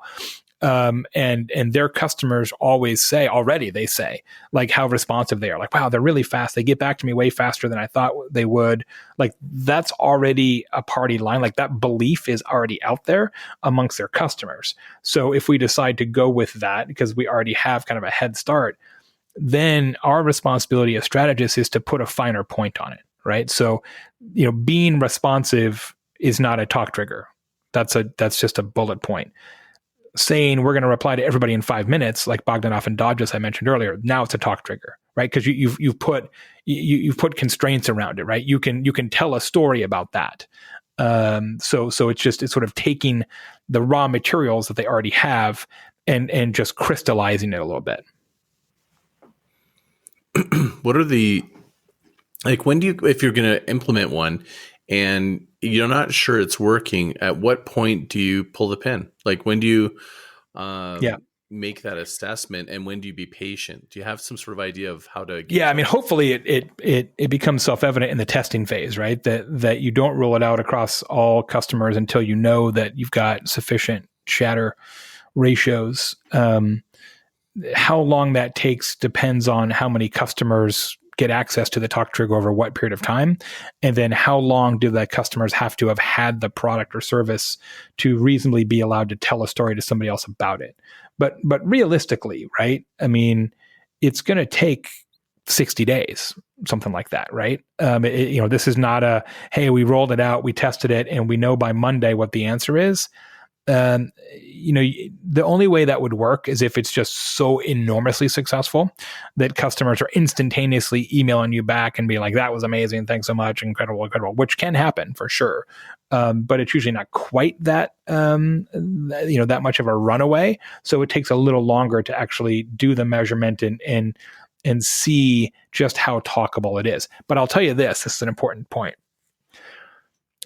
And their customers they say like how responsive they are. Like, wow, they're really fast. They get back to me way faster than I thought they would. Like that's already a party line. Like that belief is already out there amongst their customers. So if we decide to go with that, because we already have kind of a head start, then our responsibility as strategists is to put a finer point on it. Right. So, being responsive is not a talk trigger. That's just a bullet point. Saying we're going to reply to everybody in 5 minutes, like Bogdanov and Dodges I mentioned earlier, now it's a talk trigger, right? Because you've put constraints around it, right? You can tell a story about that. So it's sort of taking the raw materials that they already have and just crystallizing it a little bit. What are when if you're going to implement one and you're not sure it's working, at what point do you pull the pin? Like when do you make that assessment, and when do you be patient? Do you have some sort of idea of how to get hopefully it becomes self-evident in the testing phase, right? That you don't roll it out across all customers until you know that you've got sufficient shatter ratios. How long that takes depends on how many customers get access to the talk trigger over what period of time, and then how long do the customers have to have had the product or service to reasonably be allowed to tell a story to somebody else about it. But realistically, right? I mean, it's going to take 60 days, something like that, right? This is not hey, we rolled it out, we tested it, and we know by Monday what the answer is. The only way that would work is if it's just so enormously successful that customers are instantaneously emailing you back and be like, that was amazing. Thanks so much. Incredible, which can happen for sure. But it's usually not quite that, that much of a runaway. So it takes a little longer to actually do the measurement and see just how talkable it is. But I'll tell you this is an important point.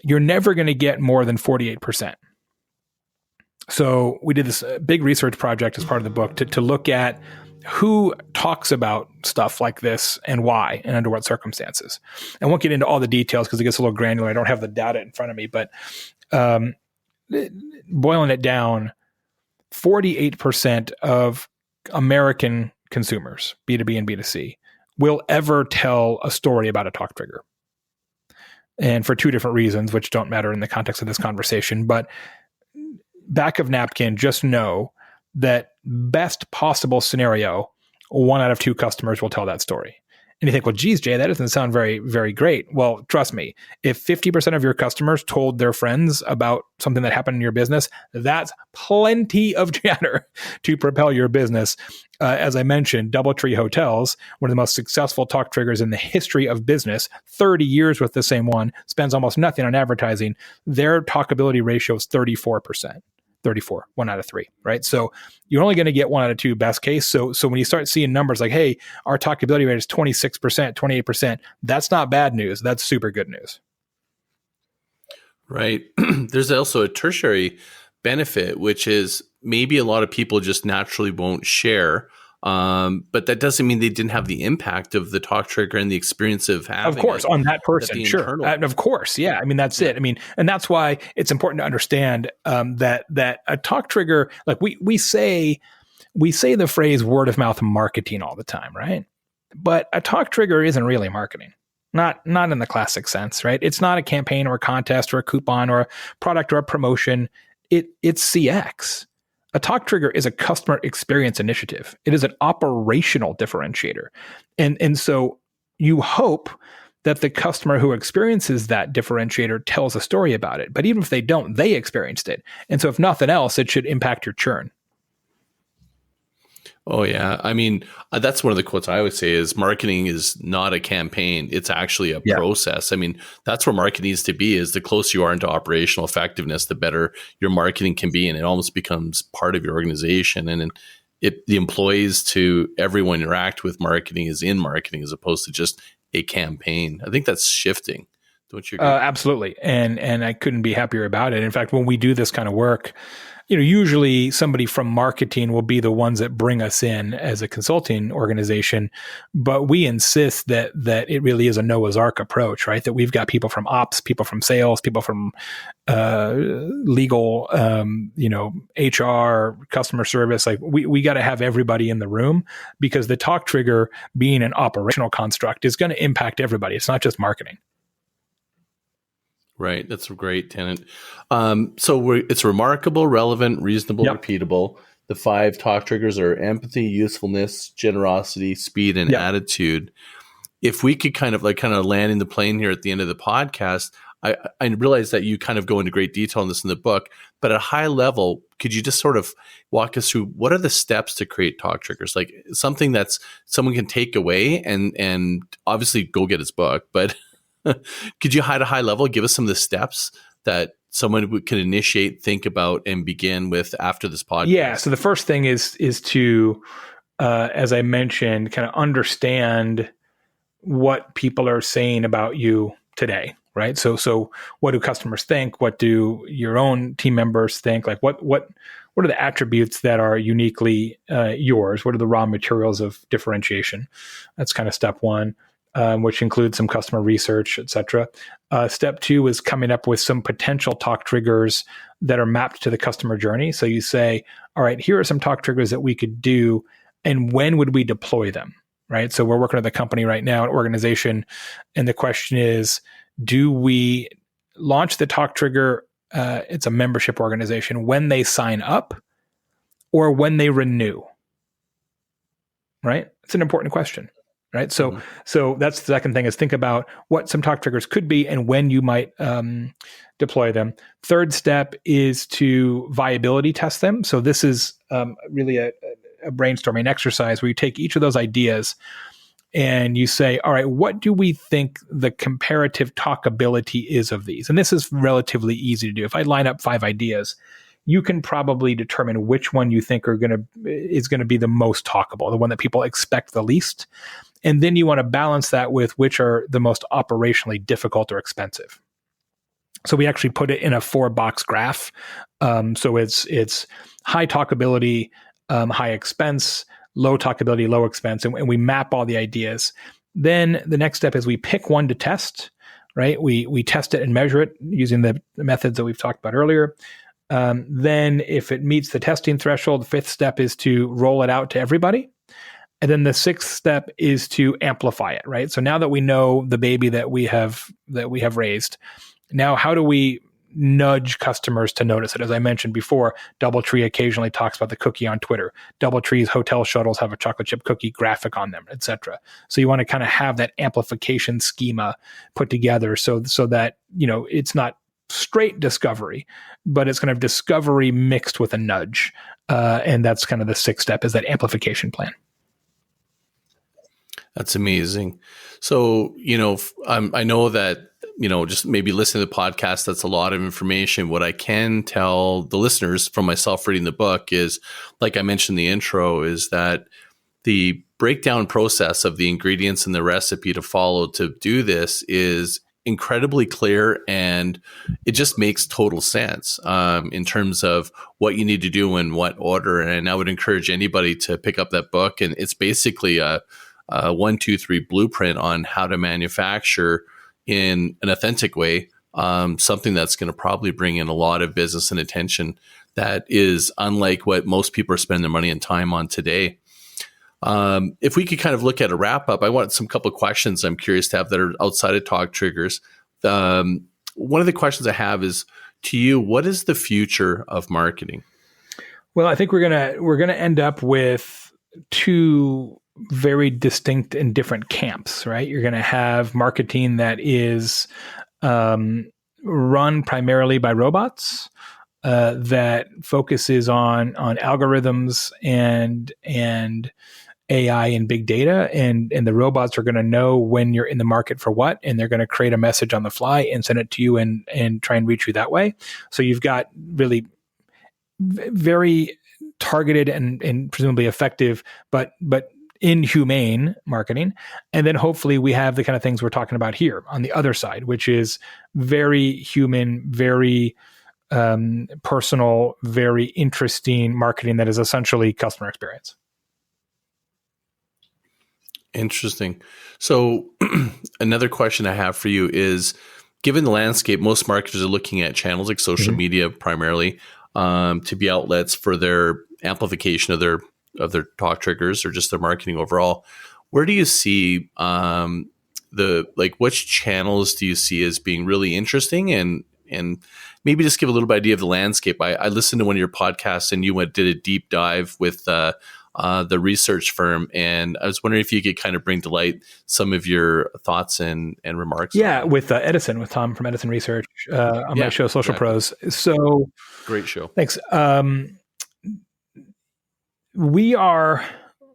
You're never going to get more than 48%. So we did this big research project as part of the book to look at who talks about stuff like this and why and under what circumstances. I won't get into all the details because it gets a little granular. I don't have the data in front of me, but boiling it down, 48% of American consumers, B2B and B2C, will ever tell a story about a talk trigger. And for two different reasons, which don't matter in the context of this conversation, but back of napkin, just know that best possible scenario, 1 out of 2 customers will tell that story. And you think, well, geez, Jay, that doesn't sound very, very great. Well, trust me, if 50% of your customers told their friends about something that happened in your business, that's plenty of chatter to propel your business. As I mentioned, DoubleTree Hotels, one of the most successful talk triggers in the history of business, 30 years with the same one, spends almost nothing on advertising. Their talkability ratio is 34%. 34, 1 out of 3, right? So you're only going to get 1 out of 2 best case. So when you start seeing numbers like, hey, our talkability rate is 26%, 28%, that's not bad news. That's super good news. Right. There's also a tertiary benefit, which is maybe a lot of people just naturally won't share. But that doesn't mean they didn't have the impact of the talk trigger and the experience of having. Of course, on that person, sure. Of course, yeah. I mean, that's it. I mean, and that's why it's important to understand that a talk trigger, like we say the phrase word of mouth marketing all the time, right? But a talk trigger isn't really marketing. Not in the classic sense, right? It's not a campaign or a contest or a coupon or a product or a promotion. It's CX. A talk trigger is a customer experience initiative. It is an operational differentiator. And so you hope that the customer who experiences that differentiator tells a story about it. But even if they don't, they experienced it. And so if nothing else, it should impact your churn. Oh, yeah. I mean, that's one of the quotes I would say is marketing is not a campaign. It's actually a process. I mean, that's where marketing needs to be, is the closer you are into operational effectiveness, the better your marketing can be. And it almost becomes part of your organization. And the employees to everyone interact with marketing is in marketing as opposed to just a campaign. I think that's shifting. Don't you agree? Absolutely. And I couldn't be happier about it. In fact, when we do this kind of work, usually somebody from marketing will be the ones that bring us in as a consulting organization, but we insist that it really is a Noah's Ark approach, right? That we've got people from ops, people from sales, people from legal, HR, customer service. Like we got to have everybody in the room, because the talk trigger, being an operational construct, is going to impact everybody. It's not just marketing. Right. That's a great tenet. It's remarkable, relevant, reasonable, repeatable. The 5 talk triggers are empathy, usefulness, generosity, speed, and attitude. If we could kind of landing the plane here at the end of the podcast, I realize that you kind of go into great detail on this in the book, but at a high level, could you just sort of walk us through what are the steps to create talk triggers? Like something that's someone can take away and obviously go get his book, but could you at a high level give us some of the steps that someone can initiate, think about, and begin with after this podcast? Yeah. So the first thing is to, as I mentioned, kind of understand what people are saying about you today, right? So what do customers think? What do your own team members think? Like what are the attributes that are uniquely yours? What are the raw materials of differentiation? That's kind of step one. Which includes some customer research, et cetera. Step 2 is coming up with some potential talk triggers that are mapped to the customer journey. So you say, all right, here are some talk triggers that we could do, and when would we deploy them, right? So we're working with a company right now, an organization, and the question is, do we launch the talk trigger, it's a membership organization, when they sign up or when they renew, right? It's an important question. Right. So that's the second thing, is think about what some talk triggers could be and when you might deploy them. Third step is to viability test them. So this is really a brainstorming exercise where you take each of those ideas and you say, all right, what do we think the comparative talkability is of these? And this is relatively easy to do. If I line up 5 ideas, you can probably determine which one you think is going to be the most talkable, the one that people expect the least. And then you want to balance that with which are the most operationally difficult or expensive. So we actually put it in a 4-box graph. So it's high talkability, high expense, low talkability, low expense, and we map all the ideas. Then the next step is we pick one to test, right? We test it and measure it using the methods that we've talked about earlier. Then if it meets the testing threshold, the 5th step is to roll it out to everybody. And then the 6th step is to amplify it, right? So now that we know the baby that we have raised, now how do we nudge customers to notice it. As I mentioned before, DoubleTree occasionally talks about the cookie on Twitter. DoubleTree's hotel shuttles have a chocolate chip cookie graphic on them, etc. So you want to kind of have that amplification schema put together so that, it's not straight discovery, but it's kind of discovery mixed with a nudge. And that's kind of the sixth step, is that amplification plan. That's amazing. So, I know that, just maybe listening to the podcast, that's a lot of information. What I can tell the listeners from myself reading the book is, like I mentioned in the intro, is that the breakdown process of the ingredients and the recipe to follow to do this is incredibly clear, and it just makes total sense in terms of what you need to do in what order. And I would encourage anybody to pick up that book. And it's basically a 1, 2, 3 blueprint on how to manufacture in an authentic way, something that's going to probably bring in a lot of business and attention that is unlike what most people are spending their money and time on today. If we could kind of look at a wrap up, I want some couple of questions I'm curious to have that are outside of Talk Triggers. One of the questions I have is, to you, what is the future of marketing? Well, I think we're gonna end up with two very distinct and different camps, right? You're going to have marketing that is run primarily by robots, that focuses on algorithms and AI and big data, and the robots are going to know when you're in the market for what, and they're going to create a message on the fly and send it to you and try and reach you that way. So you've got really very targeted and presumably effective, but inhumane marketing. And then hopefully we have the kind of things we're talking about here on the other side, which is very human, very personal, very interesting marketing that is essentially customer experience. Interesting. So another question I have for you is, given the landscape, most marketers are looking at channels like social media primarily to be outlets for their amplification of their talk triggers or just their marketing overall. Where do you see which channels do you see as being really interesting, and maybe just give a little bit idea of the landscape? I listened to one of your podcasts and you did a deep dive with the research firm, and I was wondering if you could kind of bring to light some of your thoughts and remarks. Yeah, with Edison, with Tom from Edison Research on my show, Social Pros. So great show. Thanks. We are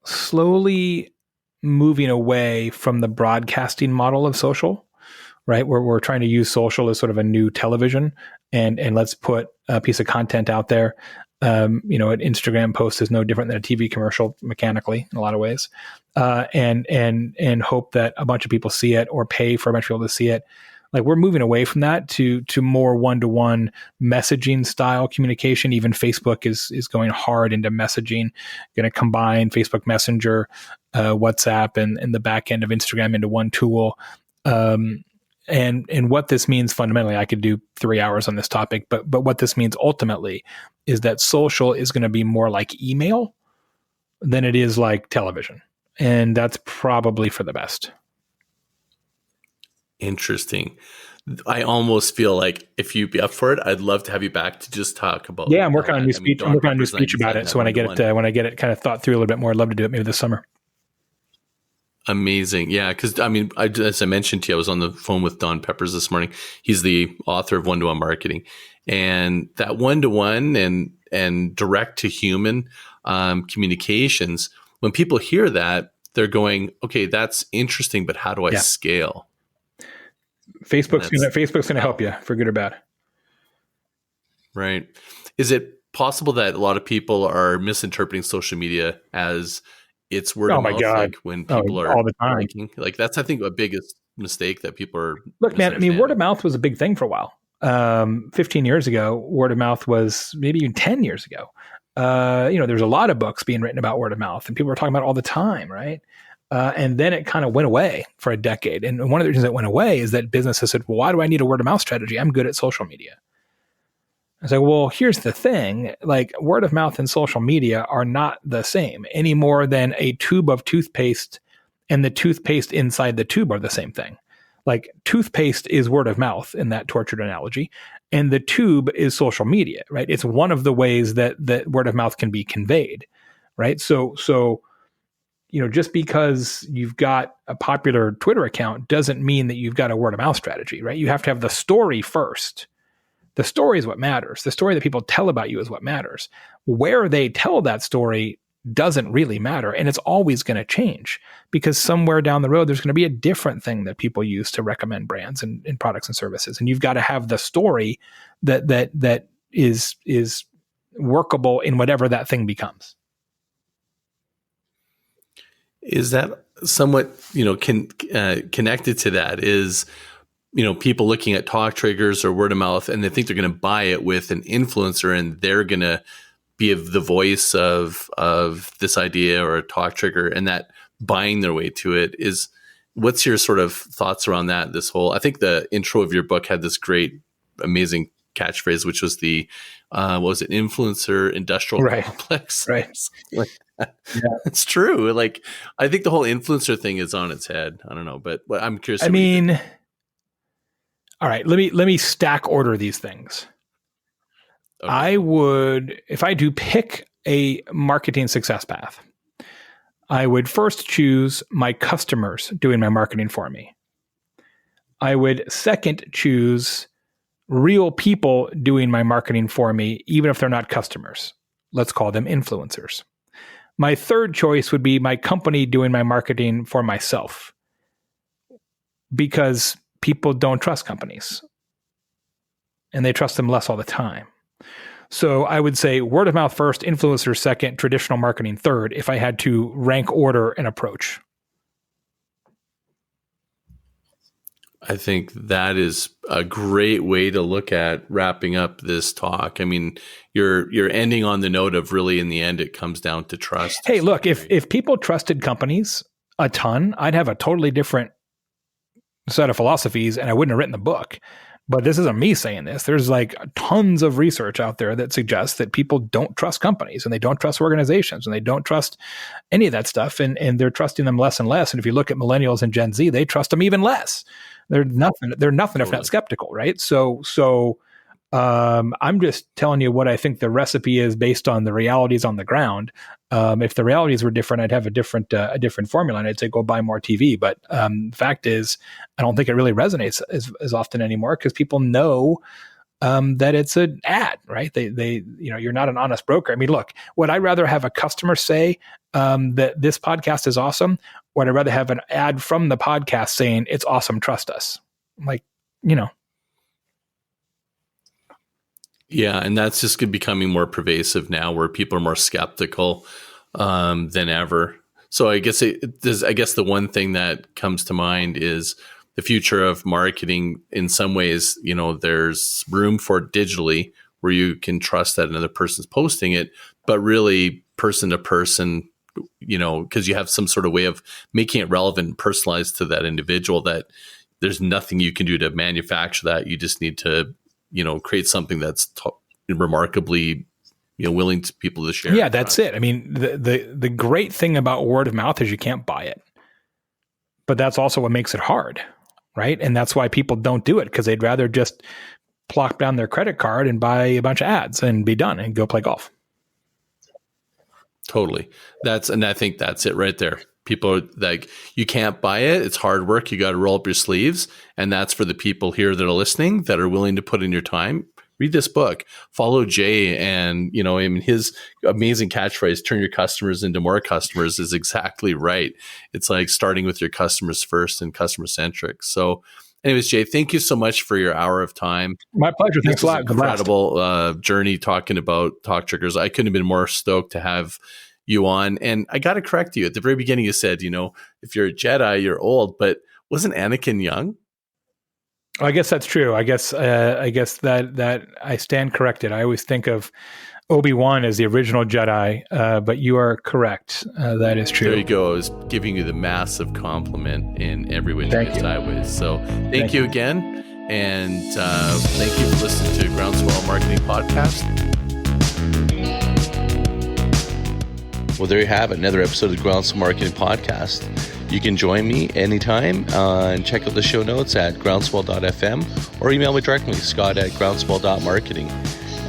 slowly moving away from the broadcasting model of social, right? We're trying to use social as sort of a new television, and let's put a piece of content out there. An Instagram post is no different than a TV commercial mechanically in a lot of ways, and hope that a bunch of people see it or pay for a bunch of people to see it. Like, we're moving away from that to more one-to-one messaging style communication. Even Facebook is going hard into messaging, going to combine Facebook Messenger, WhatsApp, and the back end of Instagram into one tool. And what this means fundamentally, I could do 3 hours on this topic, but what this means ultimately is that social is going to be more like email than it is like television. And that's probably for the best. Interesting. I almost feel like if you'd be up for it, I'd love to have you back to just talk about. Yeah, I'm working on a new speech. I'm working on a new speech about it. So when I get it kind of thought through a little bit more, I'd love to do it maybe this summer. Amazing. Yeah. Cause as I mentioned to you, I was on the phone with Don Peppers this morning. He's the author of One-to-One Marketing, and that one-to-one and direct to human communications. When people hear that, they're going, okay, that's interesting, but how do I scale? Facebook's going to help you for good or bad. Right. Is it possible that a lot of people are misinterpreting social media as it's word of mouth? Like when people are all the time. Like that's, I think, a biggest mistake that people are. Look, man, I mean, word of mouth was a big thing for a while. 15 years ago, word of mouth was maybe even 10 years ago. There's a lot of books being written about word of mouth, and people were talking about it all the time, right? And then it kind of went away for a decade. And one of the reasons it went away is that businesses said, well, why do I need a word of mouth strategy? I'm good at social media. I was like, well, here's the thing. Like, word of mouth and social media are not the same any more than a tube of toothpaste and the toothpaste inside the tube are the same thing. like toothpaste is word of mouth in that tortured analogy, and the tube is social media, right? It's one of the ways that word of mouth can be conveyed, right? So just because you've got a popular Twitter account doesn't mean that you've got a word of mouth strategy, right? You have to have the story first. The story is what matters. The story that people tell about you is what matters. Where they tell that story doesn't really matter. And it's always going to change because somewhere down the road, there's going to be a different thing that people use to recommend brands and products and services. And you've got to have the story that is workable in whatever that thing becomes. Is that somewhat, connected to that is, people looking at talk triggers or word of mouth, and they think they're going to buy it with an influencer, and they're going to be the voice of this idea or a talk trigger, and that buying their way to it is. What's your sort of thoughts around that? I think the intro of your book had this great, amazing catchphrase, which was the, what was it? Influencer industrial complex. Right. Yeah. It's true. Like, I think the whole influencer thing is on its head. I don't know, but I'm curious. All right, let me stack order these things. Okay. I would, if I do pick a marketing success path, I would first choose my customers doing my marketing for me. I would second choose real people doing my marketing for me, even if they're not customers. Let's call them influencers. My third choice would be my company doing my marketing for myself, because people don't trust companies and they trust them less all the time. So I would say word of mouth first, influencers second, traditional marketing third, if I had to rank order an approach. I think that is a great way to look at wrapping up this talk. I mean, you're ending on the note of really, in the end, it comes down to trust. Hey, look, if people trusted companies a ton, I'd have a totally different set of philosophies and I wouldn't have written the book. But this isn't me saying this. There's like tons of research out there that suggests that people don't trust companies and they don't trust organizations and they don't trust any of that stuff. And they're trusting them less and less. And if you look at millennials and Gen Z, they trust them even less. They're nothing totally. If not skeptical, right? So I'm just telling you what I think the recipe is based on the realities on the ground. If the realities were different, I'd have a different formula, and I'd say go buy more TV. But the fact is, I don't think it really resonates as often anymore because people know that it's an ad, right? They you're not an honest broker. I mean, look, would I rather have a customer say that this podcast is awesome, or would I rather have an ad from the podcast saying it's awesome, trust us? Like, Yeah, and that's just becoming more pervasive now, where people are more skeptical than ever. So I guess the one thing that comes to mind is the future of marketing. In some ways, there's room for it digitally, where you can trust that another person's posting it, but really person to person, because you have some sort of way of making it relevant and personalized to that individual, that there's nothing you can do to manufacture that. You just need to create something that's remarkably, willing to people to share. Yeah, that's it. I mean, the great thing about word of mouth is you can't buy it, but that's also what makes it hard, right? And that's why people don't do it, because they'd rather just plop down their credit card and buy a bunch of ads and be done and go play golf. Totally. And I think that's it right there. People are like, you can't buy it. It's hard work. You got to roll up your sleeves. And that's for the people here that are listening, that are willing to put in your time. Read this book, follow Jay, and, his amazing catchphrase, turn your customers into more customers, is exactly right. It's like starting with your customers first and customer centric. So anyways, Jay, thank you so much for your hour of time. My pleasure. Thanks a lot. Incredible journey talking about talk triggers. I couldn't have been more stoked to have you on. And I got to correct you. At the very beginning, you said, if you're a Jedi, you're old, but wasn't Anakin young? I guess that's true. I guess that I stand corrected. I always think of Obi-Wan as the original Jedi, but you are correct. That is true. There you go. I was giving you the massive compliment in every way, sideways. So thank you again. And thank you for listening to Groundswell Marketing Podcast. Well, there you have it, another episode of the Groundswell Marketing Podcast. You can join me anytime and check out the show notes at groundswell.fm or email me directly, scott@groundswell.marketing.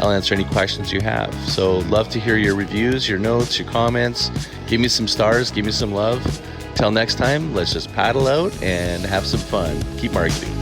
I'll answer any questions you have. So love to hear your reviews, your notes, your comments. Give me some stars, give me some love. Till next time, let's just paddle out and have some fun. Keep marketing.